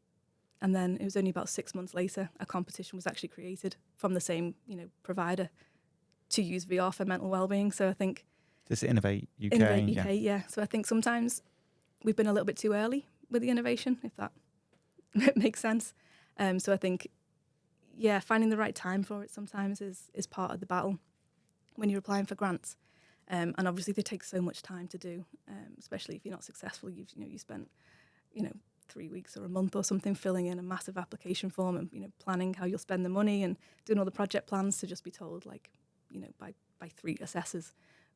then it was only about 6 months later, a competition was actually created from the same, provider to use VR for mental well-being. So I think... This is Innovate UK? Innovate UK, yeah. So I think sometimes we've been a little bit too early with the innovation, if that makes sense. So I think, finding the right time for it sometimes is part of the battle when you're applying for grants. And obviously they take so much time to do, especially if you're not successful. You spent 3 weeks or a month or something filling in a massive application form and planning how you'll spend the money and doing all the project plans to just be told by 3 assessors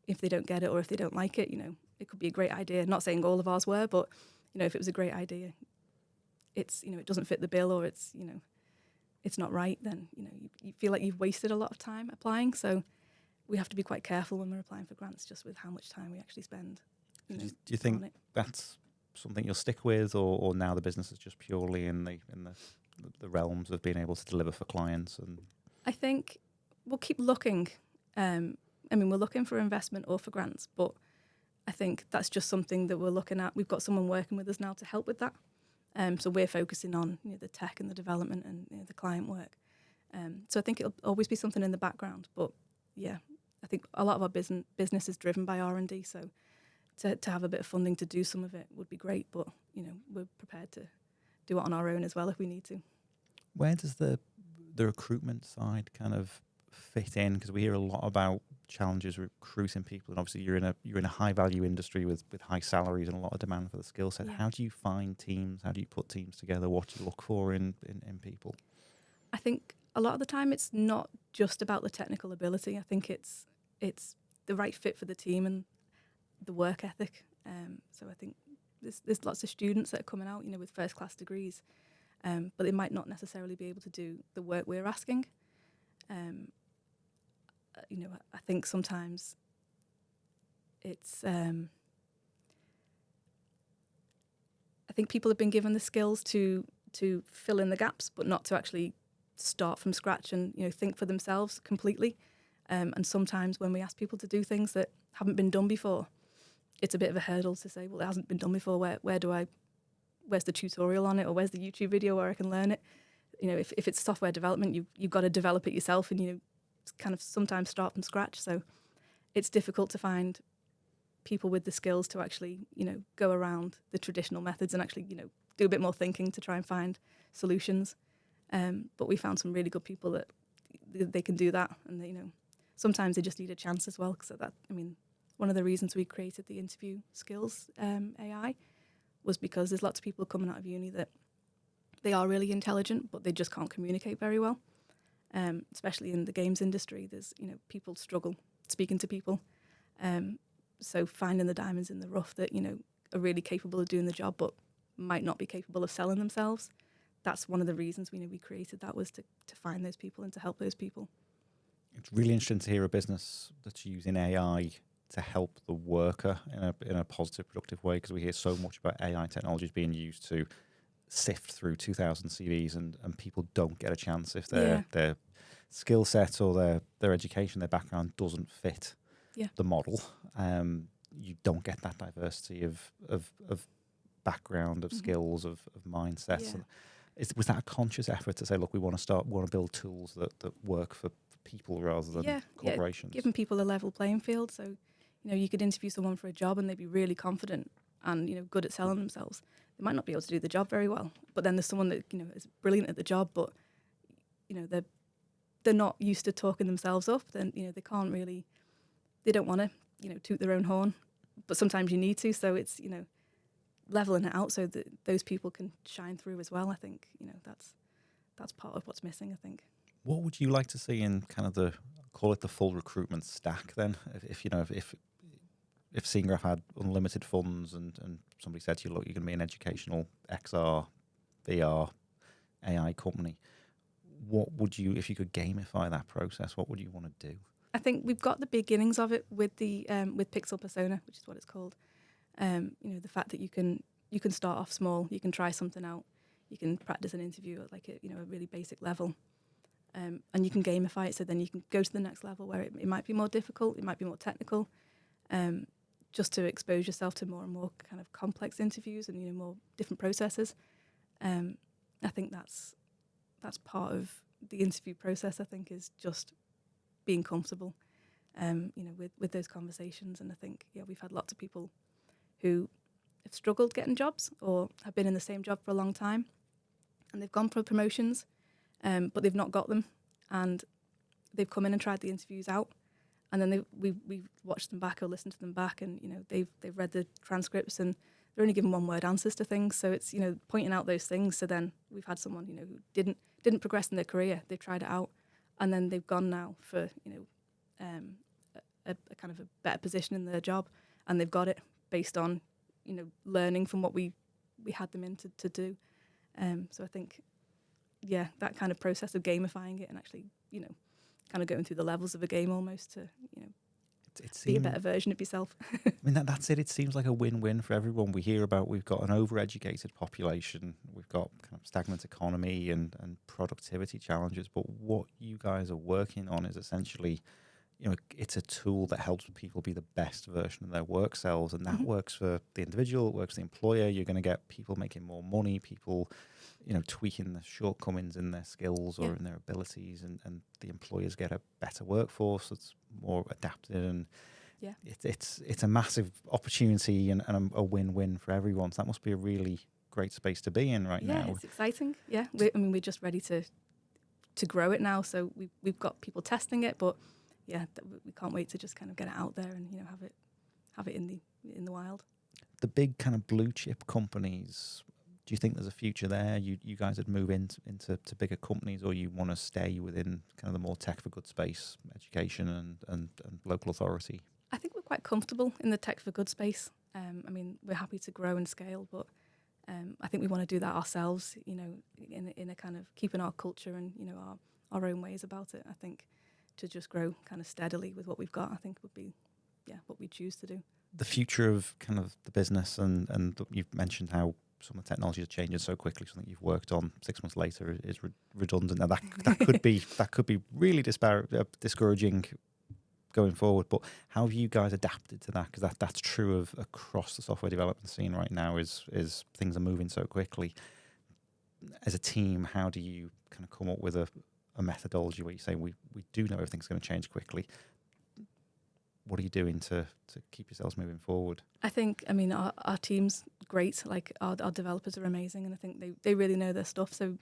if they don't get it or if they don't like it, it could be a great idea. Not saying all of ours were, but if it was a great idea, it's it doesn't fit the bill or it's it's not right, then you feel like you've wasted a lot of time applying. So we have to be quite careful when we're applying for grants, just with how much time we actually spend. Do you think that's something you'll stick with, or now the business is just purely in the realms of being able to deliver for clients? And I think we'll keep looking. We're looking for investment or for grants, but I think that's just something that we're looking at. We've got someone working with us now to help with that. So we're focusing on the tech and the development and the client work. So I think it'll always be something in the background. But yeah, I think a lot of our business is driven by R&D. So to have a bit of funding to do some of it would be great. But we're prepared to do it on our own as well if we need to. Where does the recruitment side kind of fit in? Because we hear a lot about challenges recruiting people, and obviously you're in a high value industry with high salaries and a lot of demand for the skill set. Yeah. How do you find teams? How do you put teams together? What do you look for in people? I think a lot of the time it's not just about the technical ability. I think it's the right fit for the team and the work ethic. So I think there's lots of students that are coming out with first class degrees, but they might not necessarily be able to do the work we're asking. I think sometimes it's. I think people have been given the skills to fill in the gaps, but not to actually start from scratch and think for themselves completely. And sometimes when we ask people to do things that haven't been done before, it's a bit of a hurdle to say, well, it hasn't been done before. Where's the tutorial on it, or where's the YouTube video where I can learn it? If it's software development, you've got to develop it yourself, and kind of sometimes start from scratch. So it's difficult to find people with the skills to actually go around the traditional methods and actually do a bit more thinking to try and find solutions. But we found some really good people that they can do that, and sometimes they just need a chance as well. So one of the reasons we created the interview skills AI was because there's lots of people coming out of uni that they are really intelligent, but they just can't communicate very well. Especially in the games industry, there's people struggle speaking to people. So finding the diamonds in the rough that are really capable of doing the job, but might not be capable of selling themselves. That's one of the reasons we created that, was to find those people and to help those people. It's really interesting to hear a business that's using AI to help the worker in a positive, productive way, because we hear so much about AI technologies being used to sift through 2,000 CVs and people don't get a chance if their skill set or their education, their background doesn't fit the model. You don't get that diversity of background, of skills, of mindsets. Yeah. Was that a conscious effort to say, look, we want to build tools that work for people rather than corporations? Giving people a level playing field. So, you could interview someone for a job and they'd be really confident and good at selling themselves. They might not be able to do the job very well, but then there's someone that is brilliant at the job, but they're not used to talking themselves up. Then they can't really, they don't want to toot their own horn, but sometimes you need to. So it's leveling it out so that those people can shine through as well. I think that's part of what's missing, I think. What would you like to see in kind of call it the full recruitment stack then? If Scenegraph had unlimited funds and somebody said to you, look, you're going to be an educational XR, VR, AI company, what would you, if you could gamify that process, what would you want to do? I think we've got the beginnings of it with the with Pixel Persona, which is what it's called. The fact that you can start off small, you can try something out, you can practice an interview at like a really basic level, and you can gamify it. So then you can go to the next level where it might be more difficult, it might be more technical. Just to expose yourself to more and more kind of complex interviews and more different processes. I think that's part of the interview process. I think is just being comfortable, with those conversations. And I think we've had lots of people who have struggled getting jobs or have been in the same job for a long time, and they've gone for promotions, but they've not got them, and they've come in and tried the interviews out. And then we've watched them back or listened to them back, and they've read the transcripts and they're only given one word answers to things. So it's pointing out those things. So then we've had someone who didn't progress in their career. They tried it out, and then they've gone now for a kind of a better position in their job, and they've got it based on, learning from what we had them in to do. So I think, yeah, that kind of process of gamifying it and actually, kind of going through the levels of a game almost to, be a better version of yourself. I mean, that's it. It seems like a win-win for everyone. We hear about we've got an overeducated population, we've got kind of stagnant economy and productivity challenges. But what you guys are working on is essentially, it's a tool that helps people be the best version of their work selves, and that works for the individual, it works for the employer. You're going to get people making more money, people, tweaking the shortcomings in their skills or in their abilities, and the employers get a better workforce that's more adapted, and it's a massive opportunity and a win-win for everyone. So that must be a really great space to be in now. Yeah, it's exciting. Yeah, we're just ready to grow it now. So we've got people testing it, but yeah, we can't wait to just kind of get it out there and have it in the wild. The big kind of blue chip companies, do you think there's a future there? You guys would move into bigger companies, or you want to stay within kind of the more tech for good space, education and local authority? I think we're quite comfortable in the tech for good space. I mean, we're happy to grow and scale, but I think we want to do that ourselves, in a kind of keeping our culture and, our own ways about it. I think to just grow kind of steadily with what we've got, I think would be, what we choose to do. The future of kind of the business, and you've mentioned how some of the technology is changing so quickly. Something you've worked on 6 months later is redundant. Now that could be really discouraging going forward. But how have you guys adapted to that? Because that's true of across the software development scene right now. Is things are moving so quickly. As a team, how do you kind of come up with a methodology where you say we do know everything's going to change quickly? What are you doing to keep yourselves moving forward? I think, our team's great. Like our developers are amazing, and I think they really know their stuff. So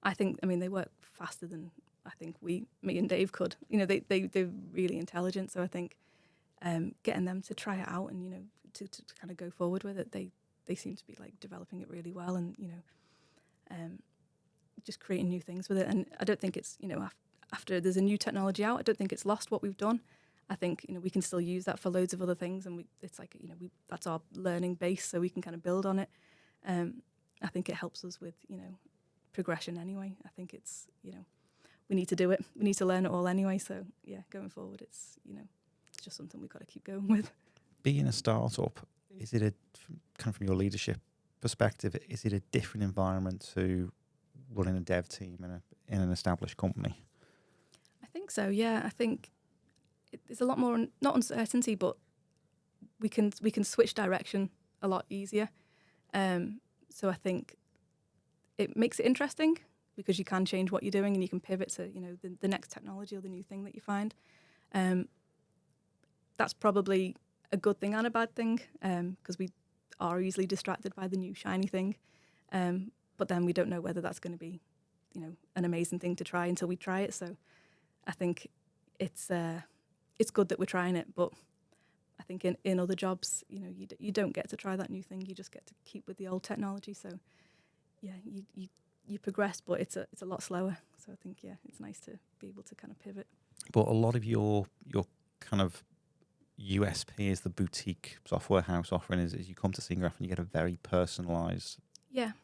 I think, they work faster than I think me and Dave could. They're really intelligent. So I think getting them to try it out and, to kind of go forward with it, they seem to be like developing it really well, and, just creating new things with it. And I don't think it's, after there's a new technology out, I don't think it's lost what we've done. I think, we can still use that for loads of other things, and it's like, that's our learning base, so we can kind of build on it. I think it helps us with, progression anyway. I think it's, we need to do it. We need to learn it all anyway. So yeah, going forward, it's, it's just something we've got to keep going with. Being a startup, is it kind of from your leadership perspective, is it a different environment to running a dev team in an established company? I think so. Yeah, I think there's a lot more, not uncertainty, but we can switch direction a lot easier. So I think it makes it interesting because you can change what you're doing and you can pivot to, the next technology or the new thing that you find. That's probably a good thing and a bad thing, because we are easily distracted by the new shiny thing. But then we don't know whether that's going to be, an amazing thing to try until we try it. So I think it's good that we're trying it, but I think in other jobs, you don't get to try that new thing. You just get to keep with the old technology. So yeah, you progress, but it's a lot slower. So I think, it's nice to be able to kind of pivot. But a lot of your kind of USP is the boutique software house offering is you come to Scenegraph and you get a very personalised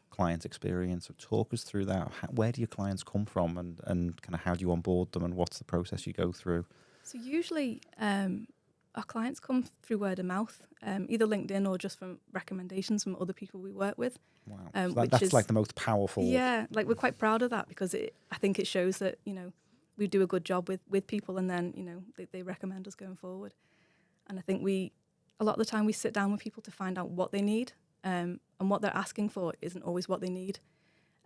client experience. So talk us through that. Where do your clients come from, and kind of how do you onboard them, and what's the process you go through? So usually our clients come through word of mouth, either LinkedIn or just from recommendations from other people we work with. Wow, so that's like the most powerful. Yeah, like we're quite proud of that because I think it shows that, we do a good job with people, and then, they recommend us going forward. And I think a lot of the time we sit down with people to find out what they need, and what they're asking for isn't always what they need.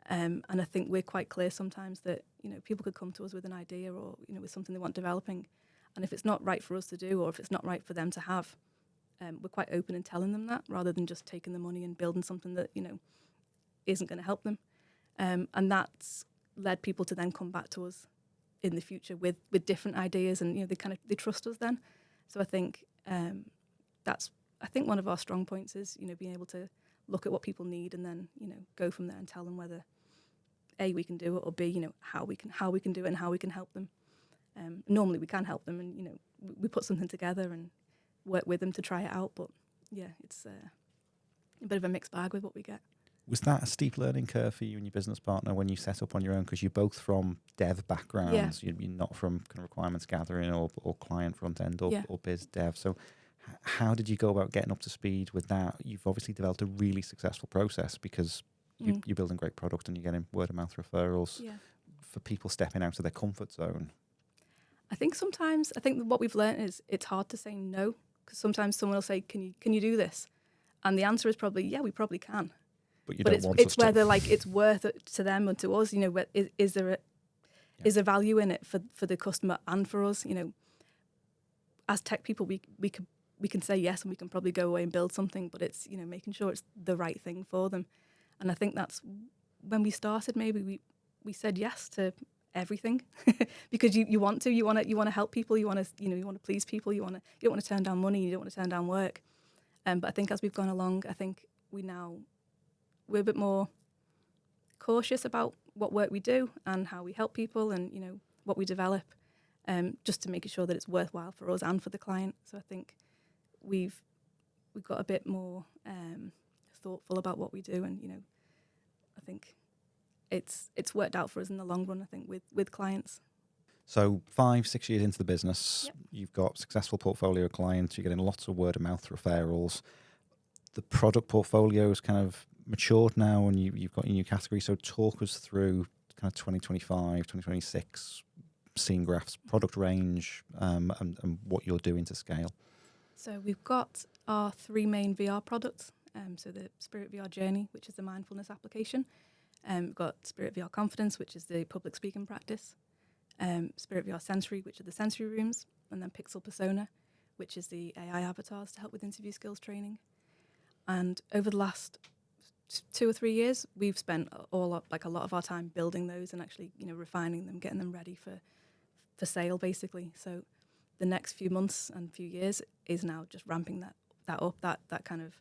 And I think we're quite clear sometimes that, people could come to us with an idea or, with something they want developing. And if it's not right for us to do, or if it's not right for them to have, we're quite open in telling them that, rather than just taking the money and building something that, isn't going to help them. And that's led people to then come back to us in the future with different ideas, and, they trust us then. So I think that's one of our strong points is, being able to look at what people need and then, go from there and tell them whether A, we can do it, or B, how we can do it and how we can help them. Normally we can help them, and we put something together and work with them to try it out. But yeah, it's a bit of a mixed bag with what we get. Was that a steep learning curve for you and your business partner when you set up on your own? Because you're both from dev backgrounds. You're not from kind of requirements gathering or client front end or biz dev. So how did you go about getting up to speed with that? You've obviously developed a really successful process because you're building great product and you're getting word of mouth referrals for people stepping out of their comfort zone. I think what we've learned is it's hard to say no, because sometimes someone will say, can you do this? And the answer is probably, yeah, we probably can. But it's whether like it's worth it to them and to us. Is there a value in it for the customer and for us? As tech people, we can say yes, and we can probably go away and build something. But it's making sure it's the right thing for them. And I think that's when we started. Maybe we said yes to everything because you want to help people. You want to please people. You don't want to turn down money. You don't want to turn down work. But I think as we've gone along, I think we're a bit more cautious about what work we do and how we help people and what we develop, just to make sure that it's worthwhile for us and for the client. So I think we've got a bit more thoughtful about what we do, and I think it's worked out for us in the long run. I think with clients. So 5-6 years into the business, you've got successful portfolio of clients. You're getting lots of word of mouth referrals. The product portfolio is kind of matured now, and you've got your new category. So talk us through kind of 2025, 2026 Scenegraph's product range and what you're doing to scale. So we've got our 3 main VR products. So the Spirit VR Journey, which is the mindfulness application. We've got Spirit VR Confidence, which is the public speaking practice. Spirit VR Sensory, which are the sensory rooms. And then Pixel Persona, which is the AI avatars to help with interview skills training. And over the last 2 or 3 years, we've spent a lot of our time building those and actually, refining them, getting them ready for sale, basically. So the next few months and few years is now just ramping that up, that kind of,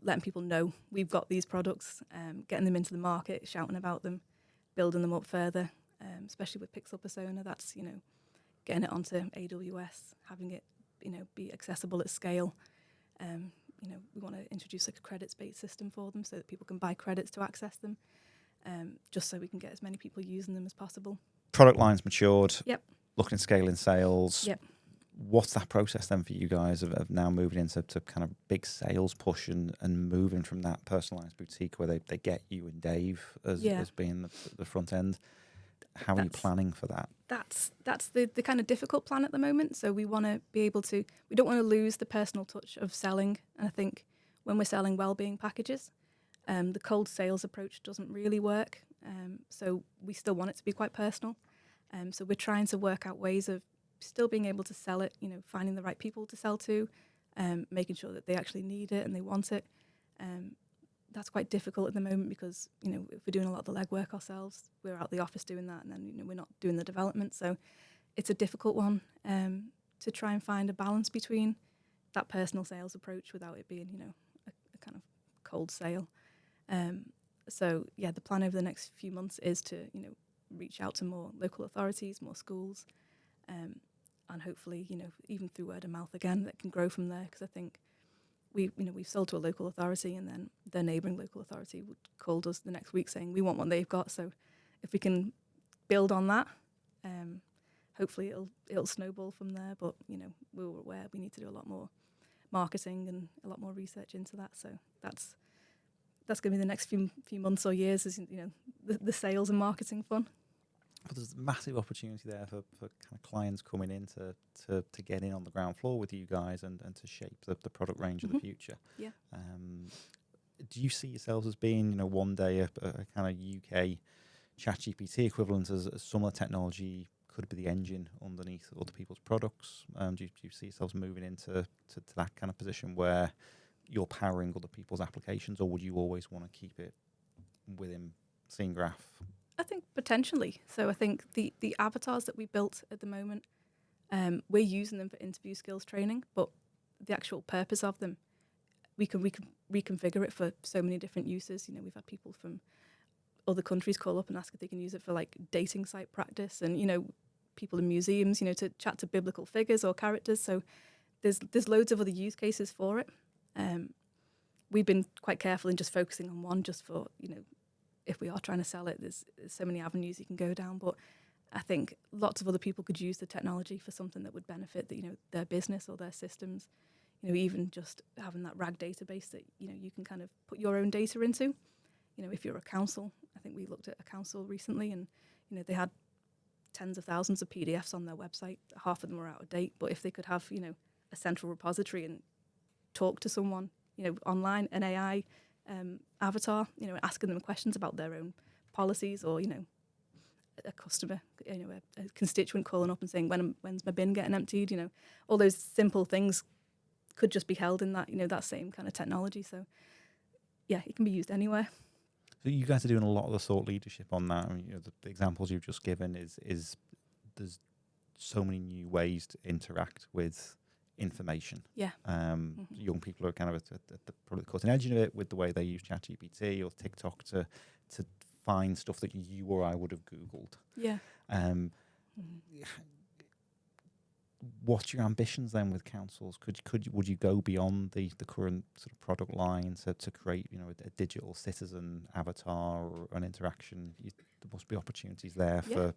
letting people know we've got these products, getting them into the market, shouting about them, building them up further, especially with Pixel Persona. That's, getting it onto AWS, having it, be accessible at scale. We want to introduce a credits-based system for them so that people can buy credits to access them, just so we can get as many people using them as possible. Product line's matured. Yep. Looking at scaling sales. Yep. What's that process then for you guys of now moving into kind of big sales push and moving from that personalised boutique where they get you and Dave as being the front end? How are you planning for that? That's the kind of difficult plan at the moment. So we want to be able to, we don't want to lose the personal touch of selling. And I think when we're selling wellbeing packages, the cold sales approach doesn't really work. So we still want it to be quite personal. So we're trying to work out ways of still being able to sell it, finding the right people to sell to, making sure that they actually need it and they want it. That's quite difficult at the moment because, if we're doing a lot of the legwork ourselves, we're out the office doing that, and then, we're not doing the development. So it's a difficult one to try and find a balance between that personal sales approach without it being, a kind of cold sale. So, the plan over the next few months is to, reach out to more local authorities, more schools, and hopefully, even through word of mouth again, that can grow from there. Because I think we've sold to a local authority, and then their neighbouring local authority called us the next week saying we want what they've got. So if we can build on that, hopefully it'll snowball from there. But we were aware we need to do a lot more marketing and a lot more research into that. So that's going to be the next few months or years, is the sales and marketing fun. But there's a massive opportunity there for kind of clients coming in to get in on the ground floor with you guys and to shape the product range of the future. Yeah. Do you see yourselves as being, one day a kind of UK ChatGPT equivalent as some of the technology could be the engine underneath other people's products? Do you see yourselves moving into that kind of position where you're powering other people's applications, or would you always want to keep it within Scenegraph? I think potentially. So I think the avatars that we built at the moment, we're using them for interview skills training, but the actual purpose of them, we can reconfigure it for so many different uses. We've had people from other countries call up and ask if they can use it for like dating site practice, and people in museums, to chat to biblical figures or characters. So there's loads of other use cases for it. We've been quite careful in just focusing on one, just for if we are trying to sell it, there's so many avenues you can go down. But I think lots of other people could use the technology for something that would benefit their business or their systems. Even just having that RAG database that you can kind of put your own data into. If you're a council, I think we looked at a council recently, and they had tens of thousands of PDFs on their website. Half of them were out of date, but if they could have a central repository and talk to someone online, an AI avatar, asking them questions about their own policies, or a customer, a constituent calling up and saying when's my bin getting emptied, all those simple things could just be held in that that same kind of technology. So yeah, it can be used anywhere. So you guys are doing a lot of the thought leadership on that. I mean, the examples you've just given is there's so many new ways to interact with information. Yeah. Young people are kind of at the probably cutting edge of it with the way they use ChatGPT or TikTok to find stuff that you or I would have Googled. Yeah. What's your ambitions then with councils? Would you go beyond the current sort of product line to create a digital citizen avatar or an interaction? There must be opportunities there for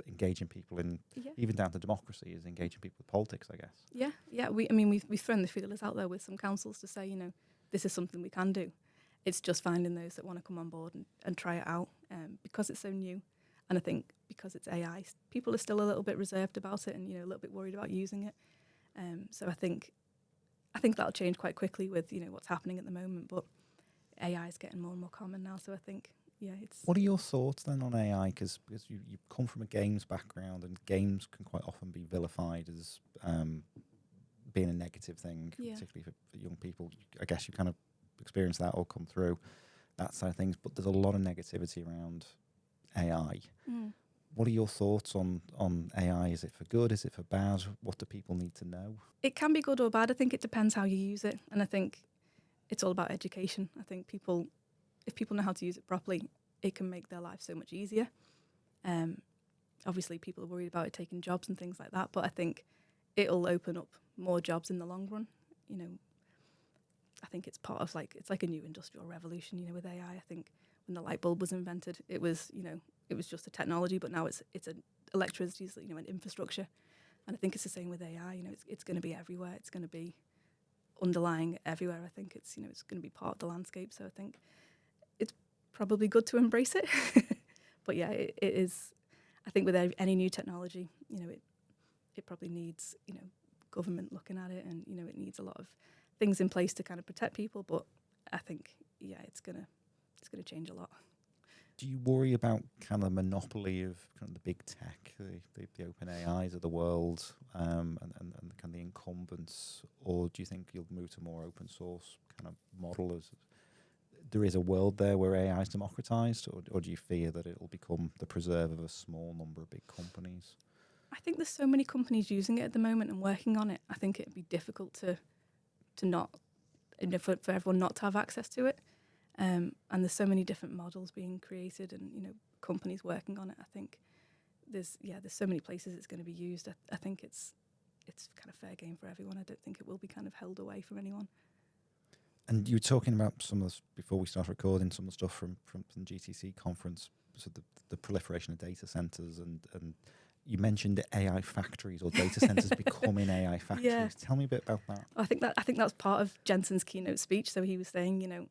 engaging people in even down to democracy, is engaging people with politics, I guess. Yeah. We've thrown the feelers out there with some councils to say this is something we can do. It's just finding those that want to come on board and try it out, because it's so new. And I think because it's AI, people are still a little bit reserved about it and a little bit worried about using it. So I think that'll change quite quickly with what's happening at the moment. But AI is getting more and more common now. So I think it's. What are your thoughts then on AI? Because you come from a games background, and games can quite often be vilified as being a negative thing, particularly for young people. I guess you kind of experience that or come through that side of things. But there's a lot of negativity around AI. What are your thoughts on AI? Is it for good? Is it for bad? What do people need to know? It can be good or bad. I think it depends how you use it. And I think it's all about education. I think if people know how to use it properly, it can make their life so much easier. Obviously, people are worried about it taking jobs and things like that. But I think it'll open up more jobs in the long run. I think it's part of it's like a new industrial revolution, with AI. I think when the light bulb was invented, it was just a technology, but now it's an electricity, an infrastructure. And I think it's the same with AI. It's going to be everywhere. It's going to be underlying everywhere. I think it's going to be part of the landscape. So I think it's probably good to embrace it. But yeah, it is. I think with any new technology, it probably needs government looking at it, and it needs a lot of things in place to kind of protect people. But I think it's gonna change a lot. Do you worry about kind of the monopoly of kind of the big tech, the open AIs of the world, and kind of the incumbents, or do you think you'll move to more open source kind of model? As there is a world there where AI is democratized, or do you fear that it will become the preserve of a small number of big companies? I think there's so many companies using it at the moment and working on it. I think it'd be difficult to not, for everyone not to have access to it. And there's so many different models being created, and companies working on it. I think there's so many places it's going to be used. I think it's kind of fair game for everyone. I don't think it will be kind of held away from anyone. And you were talking about some of this before we started recording, some of the stuff from the GTC conference, so the proliferation of data centers, and you mentioned AI factories or data centers becoming AI factories. Yeah. Tell me a bit about that. I think that's part of Jensen's keynote speech. So he was saying,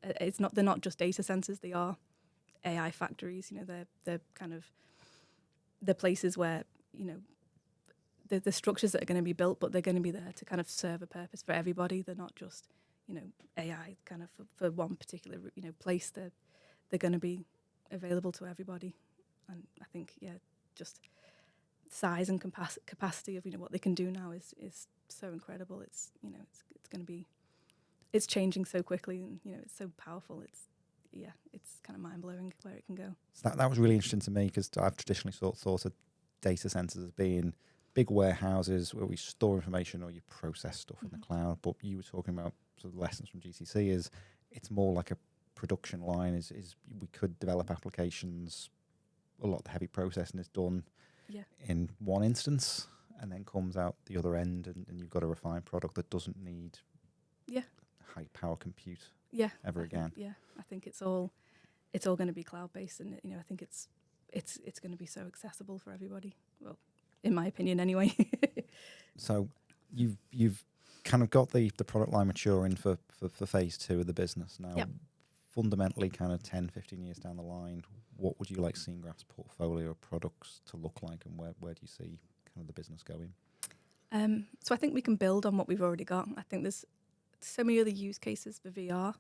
they're not just data centers; they are AI factories. They're kind of the places where the structures that are going to be built, but they're going to be there to kind of serve a purpose for everybody. They're not just AI kind of for one particular place. They're going to be available to everybody, and I think just size and capacity of what they can do now is so incredible. It's going to be. It's changing so quickly, and it's so powerful. It's kind of mind blowing where it can go. So that was really interesting to me, because I've traditionally thought of data centers as being big warehouses where we store information or you process stuff in the cloud. But you were talking about sort of lessons from GCC is it's more like a production line is we could develop applications. A lot of the heavy processing is done in one instance, and then comes out the other end, and you've got a refined product that doesn't need high power compute ever again. I think it's all going to be cloud based, and I think it's going to be so accessible for everybody. Well, in my opinion, anyway. So you've kind of got the product line maturing for phase 2 of the business now. Yep. Fundamentally, kind of 10, 15 years down the line, what would you like Scenegraph's portfolio of products to look like, and where do you see kind of the business going? So I think we can build on what we've already got. I think there's so many other use cases for VR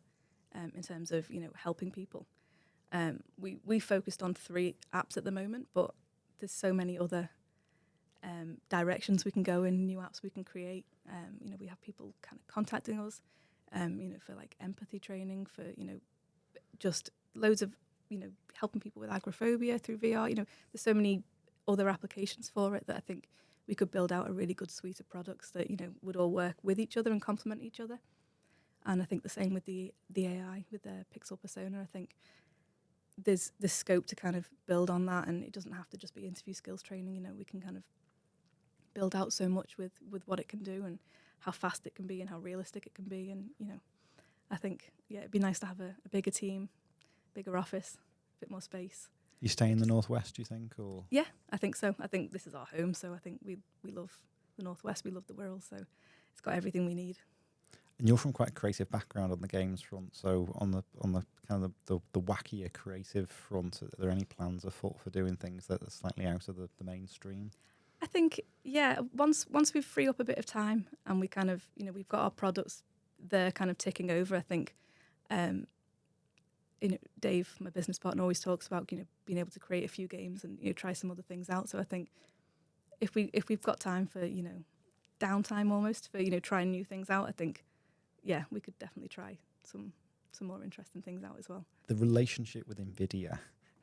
in terms of helping people. We focused on 3 apps at the moment, but there's so many other directions we can go in, new apps we can create. We have people kind of contacting us, for like empathy training, for just loads of helping people with agoraphobia through VR. There's so many other applications for it that I think we could build out a really good suite of products that would all work with each other and complement each other. And I think the same with the AI, with the Pixel Persona. I think there's scope to kind of build on that, and it doesn't have to just be interview skills training. We can kind of build out so much with what it can do and how fast it can be and how realistic it can be. And I think it'd be nice to have a bigger team, bigger office, a bit more space. You stay in the Northwest, do you think, or? Yeah, I think so. I think this is our home, so I think we love the Northwest, we love the world, so it's got everything we need. And you're from quite a creative background on the games front, so on the kind of the wackier creative front, are there any plans afoot for doing things that are slightly out of the mainstream? I think, once we free up a bit of time and we kind of, we've got our products there kind of ticking over, I think, Dave, my business partner, always talks about, being able to create a few games and, try some other things out. So I think if we've got time for, downtime almost for, trying new things out, I think, we could definitely try some more interesting things out as well. The relationship with NVIDIA,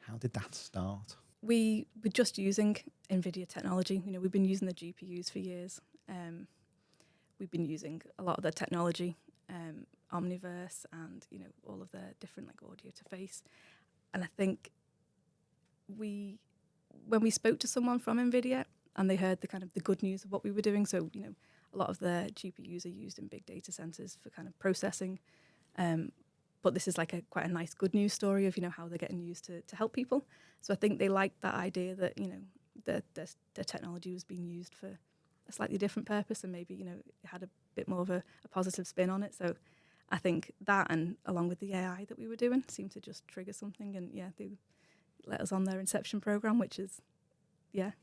how did that start? We were just using NVIDIA technology. We've been using the GPUs for years. We've been using a lot of their technology, Omniverse, and all of their different like audio to face. And I think when we spoke to someone from NVIDIA and they heard the kind of the good news of what we were doing, so a lot of their GPUs are used in big data centers for kind of processing. But this is like quite a nice good news story of how they're getting used to help people. So I think they liked that idea that their technology was being used for a slightly different purpose, and maybe it had a bit more of a positive spin on it. So I think that, and along with the AI that we were doing, seemed to just trigger something, and they let us on their Inception program, which is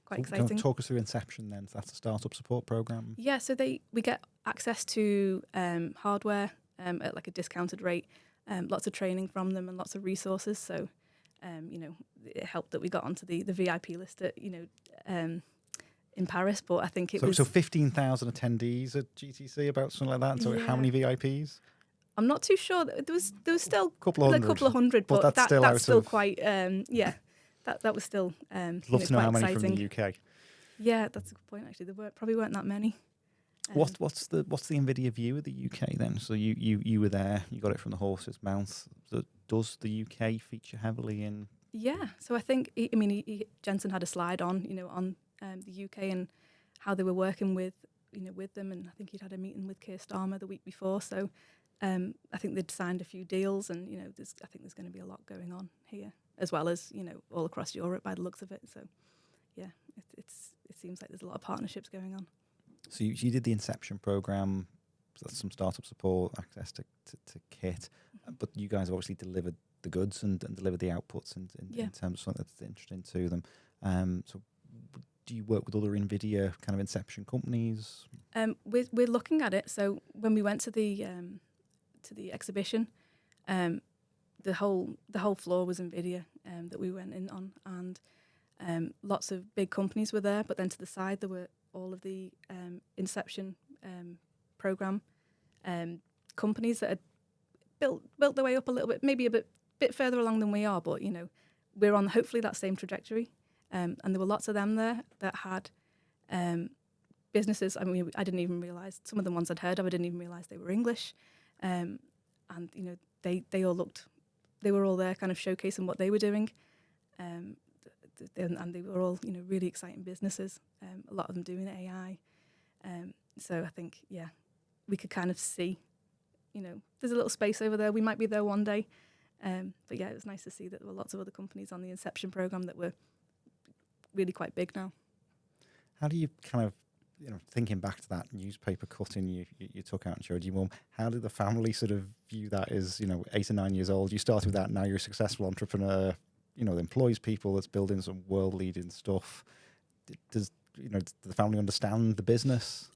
quite exciting. Can you talk us through Inception then? So that's a startup support program. Yeah, so we get access to hardware at like a discounted rate. Lots of training from them and lots of resources. So, it helped that we got onto the VIP list at, in Paris. But I think it was... So 15,000 attendees at GTC, about something like that. So how many VIPs? I'm not too sure. There was still a couple of hundred, but that's still quite... that was still love to know how many exciting. from the UK. Yeah, that's a good point, actually. There probably weren't that many. What's the NVIDIA view of the UK then? So you were there, you got it from the horse's mouth. Does the UK feature heavily in? Yeah, so I think Jensen had a slide on the UK and how they were working with them, and I think he'd had a meeting with Keir Starmer the week before. So I think they'd signed a few deals, and I think there's going to be a lot going on here, as well as all across Europe by the looks of it. So it seems like there's a lot of partnerships going on. So you did the Inception program, some startup support, access to kit, but you guys have obviously delivered the goods and delivered the outputs in terms of something that's interesting to them. So do you work with other NVIDIA kind of Inception companies? We're looking at it. So when we went to the exhibition, the whole floor was NVIDIA that we went in on, and lots of big companies were there. But then to the side there were all of the Inception program companies that had built their way up a little bit, maybe a bit further along than we are, but we're on hopefully that same trajectory. And there were lots of them there that had businesses. I mean, I didn't even realise, some of the ones I'd heard of, I didn't even realise they were English. And they all looked they were all there kind of showcasing what they were doing. And they were all, really exciting businesses, a lot of them doing AI. So I think, we could kind of see, there's a little space over there. We might be there one day. But yeah, it was nice to see that there were lots of other companies on the Inception program that were really quite big now. How do you kind of, thinking back to that newspaper cutting you took out and showed your mum, how did the family sort of view that as, 8 or 9 years old? You started with that, now you're a successful entrepreneur, that employs people, that's building some world-leading stuff. Does the family understand the business?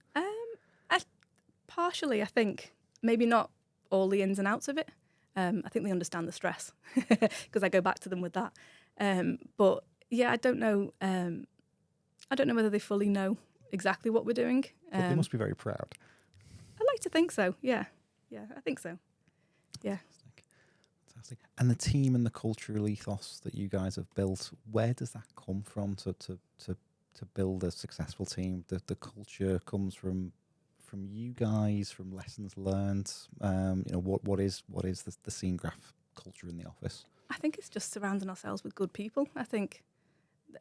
Partially, I think. Maybe not all the ins and outs of it. I think they understand the stress because I go back to them with that. But yeah, I don't know. I don't know whether they fully know exactly what we're doing. But they must be very proud. I'd like to think so. Yeah, I think so. Yeah. Fantastic. And the team and the cultural ethos that you guys have built, where does that come from to build a successful team? The culture comes from you guys, from lessons learned. What is the Scenegraph culture in the office? I think it's just surrounding ourselves with good people. I think,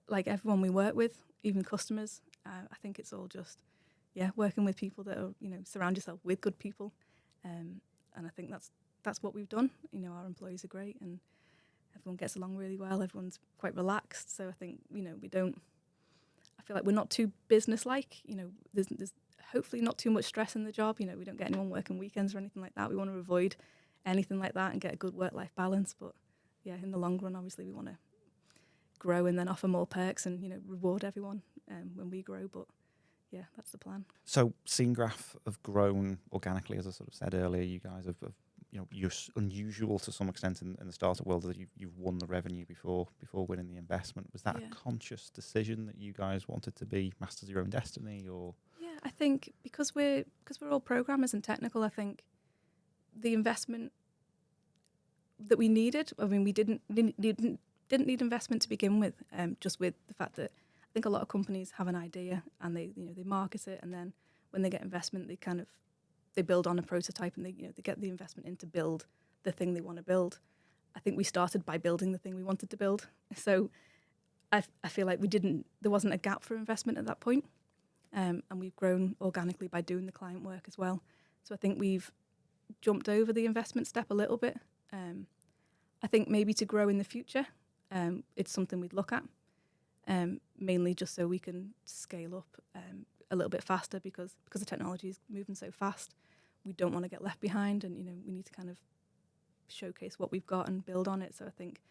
like everyone we work with, even customers, I think it's all just, working with people that are, surround yourself with good people. And I think that's what we've done. Our employees are great and everyone gets along really well. Everyone's quite relaxed. So I think, I feel like we're not too business-like. There's hopefully not too much stress in the job. We don't get anyone working weekends or anything like that. We want to avoid anything like that and get a good work-life balance. But yeah, in the long run, obviously we want to grow and then offer more perks and, reward everyone when we grow. But yeah, that's the plan. So Scenegraph have grown organically, as I sort of said earlier. You guys have you're unusual to some extent in the startup world that you've won the revenue before winning the investment. Was that a conscious decision that you guys wanted to be masters of your own destiny, or? Yeah, I think because we're all programmers and technical, I think the investment that we needed. I mean, we didn't need investment to begin with. Just with the fact that I think a lot of companies have an idea and they market it, and then when they get investment, they build on a prototype and they get the investment in to build the thing they want to build. I think we started by building the thing we wanted to build. So I feel like there wasn't a gap for investment at that point. And we've grown organically by doing the client work as well. So I think we've jumped over the investment step a little bit. I think maybe to grow in the future, it's something we'd look at, mainly just so we can scale up a little bit faster because the technology is moving so fast. We don't want to get left behind, and we need to kind of showcase what we've got and build on it. So I think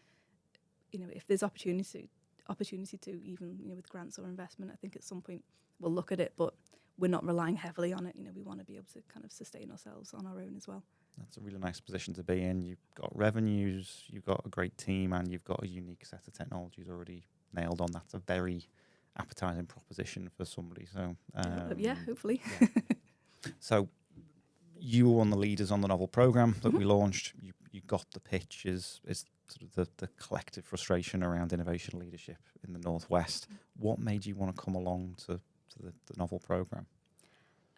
if there's opportunity to even with grants or investment, I think at some point we'll look at it, but we're not relying heavily on it. We want to be able to kind of sustain ourselves on our own as well. That's a really nice position to be in. You've got revenues, you've got a great team, and you've got a unique set of technologies already nailed on. That's a very appetizing proposition for somebody. So hopefully. Yeah. So you were one of the leaders on the novel program that we launched. You got the pitch as sort of the collective frustration around innovation leadership in the Northwest. What made you want to come along to the novel program?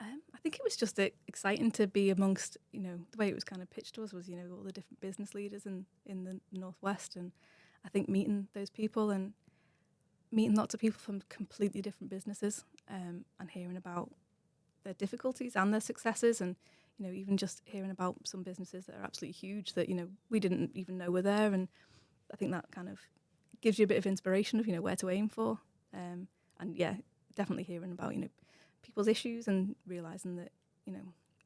I think it was just exciting to be amongst, the way it was kind of pitched to us was, all the different business leaders in the Northwest. And I think meeting those people and meeting lots of people from completely different businesses and hearing about their difficulties and their successes, and even just hearing about some businesses that are absolutely huge that we didn't even know were there. And I think that kind of gives you a bit of inspiration of where to aim for, and definitely hearing about people's issues and realizing that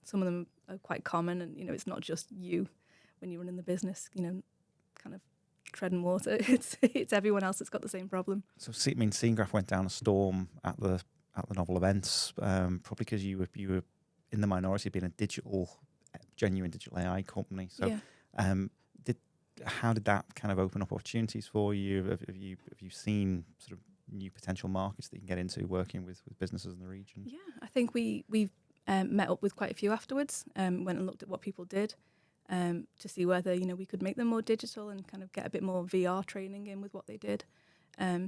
some of them are quite common, and it's not just you when you're running the business kind of treading water. It's everyone else that's got the same problem. So Scenegraph went down a storm at the novel events, probably because you were in the minority of being a genuine digital AI company. So how did that kind of open up opportunities for you? Have you seen sort of new potential markets that you can get into working with businesses in the region? Yeah, I think we've met up with quite a few afterwards, went and looked at what people did to see whether we could make them more digital and kind of get a bit more VR training in with what they did.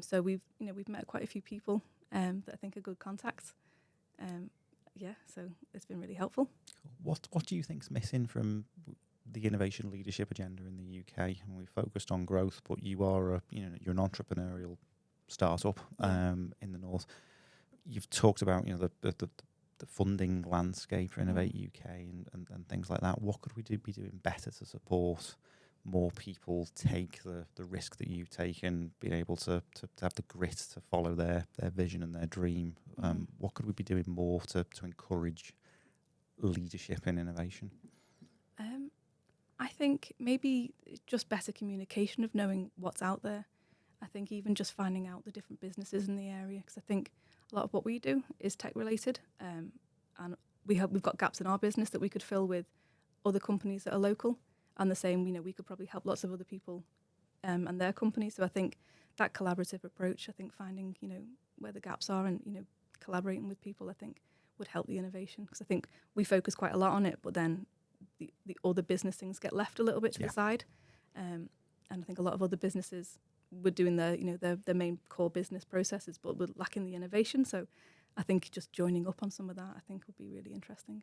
So we've met quite a few people that I think are good contacts. So it's been really helpful. Cool. What do you think's missing from the innovation leadership agenda in the UK, and we focused on growth. But you are you're an entrepreneurial startup in the north. You've talked about the funding landscape for Innovate UK and things like that. What could we be doing better to support more people take the risk that you've taken, being able to have the grit to follow their vision and their dream? What could we be doing more to encourage leadership in innovation? I think maybe just better communication of knowing what's out there. I think even just finding out the different businesses in the area, because I think a lot of what we do is tech related, and we've got gaps in our business that we could fill with other companies that are local, and the same, we could probably help lots of other people and their companies. So I think that collaborative approach, I think finding where the gaps are and collaborating with people, I think would help the innovation, because I think we focus quite a lot on it, but then the other business things get left a little bit to the side, and I think a lot of other businesses were doing their main core business processes, but were lacking the innovation. So I think just joining up on some of that, I think, would be really interesting.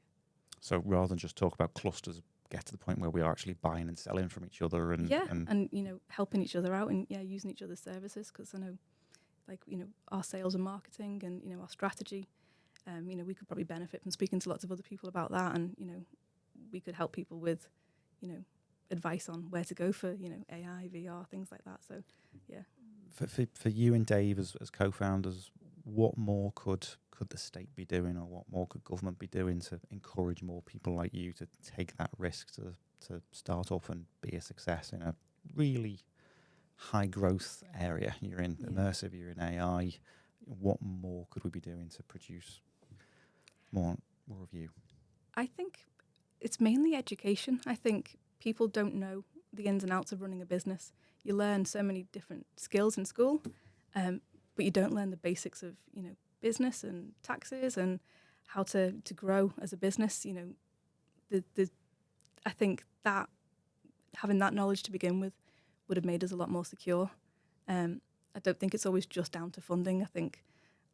So rather than just talk about clusters, get to the point where we are actually buying and selling from each other, and helping each other out, and using each other's services, because I know, our sales and marketing and our strategy, we could probably benefit from speaking to lots of other people about that, and we could help people with advice on where to go for AI, VR, things like that. So yeah. For you and Dave as co-founders, what more could the state be doing, or what more could government be doing to encourage more people like you to take that risk to start up and be a success in a really high growth area? You're in immersive, you're in AI. What more could we be doing to produce more of you? I think it's mainly education. I think people don't know the ins and outs of running a business. You learn so many different skills in school, but you don't learn the basics of business and taxes and how to grow as a business. I think that having that knowledge to begin with would have made us a lot more secure. I don't think it's always just down to funding. I think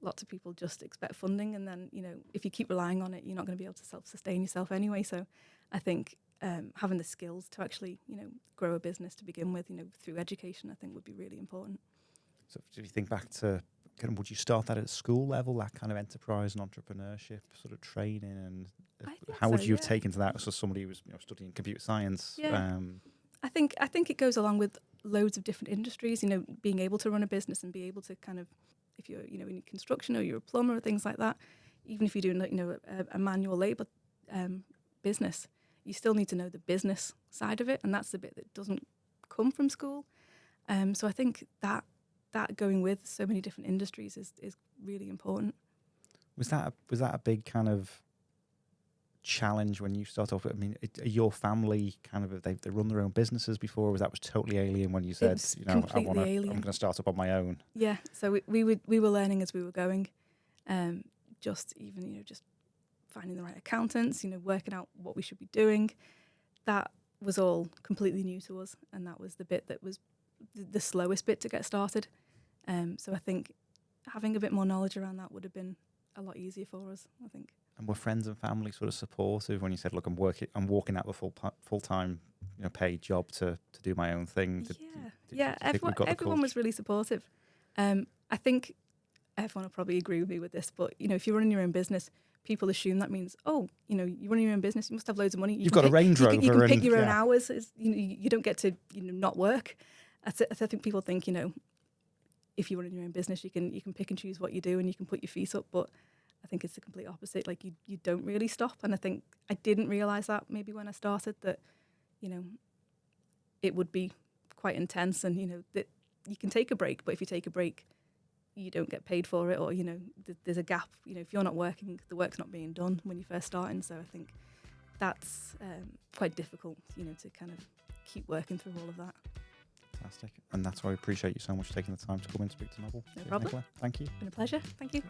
lots of people just expect funding, and then if you keep relying on it, you're not going to be able to self-sustain yourself anyway. So I think having the skills to actually grow a business to begin with, through education, I think would be really important. So if you think back to, would you start that at school level, that kind of enterprise and entrepreneurship sort of training, and how would you have taken to that as somebody who was studying computer science? Yeah. I think it goes along with loads of different industries. Being able to run a business and be able to kind of, if you're in construction or you're a plumber or things like that, even if you're doing a manual labour business, you still need to know the business side of it, and that's the bit that doesn't come from school. So I think that going with so many different industries is really important. Was that a big kind of challenge when you start off? I mean, are your family kind of, they run their own businesses before, or was that totally alien when you said, I'm going to start up on my own? Yeah, so we were learning as we were going, just finding the right accountants, working out what we should be doing. That was all completely new to us, and that was the bit that was the slowest bit to get started. So I think having a bit more knowledge around that would have been a lot easier for us, I think. And were friends and family sort of supportive when you said, "Look, I'm walking out of a full-time, paid job to do my own thing"? Everyone was really supportive. I think everyone will probably agree with me with this, but if you're running your own business, people assume that means, you're running your own business, you must have loads of money. You've got a Range Rover. You can pick your own hours. You don't get to not work. I think people think if you run your own business, you can pick and choose what you do and you can put your feet up, but I think it's the complete opposite. Like you don't really stop, and I think I didn't realise that maybe when I started, that it would be quite intense, and that you can take a break, but if you take a break, you don't get paid for it, or there's a gap. If you're not working, the work's not being done when you're first starting. So I think that's quite difficult, to kind of keep working through all of that. Fantastic. And that's why I appreciate you so much taking the time to come and speak to Novel. No problem. Nicola, thank you. It's been a pleasure. Thank you.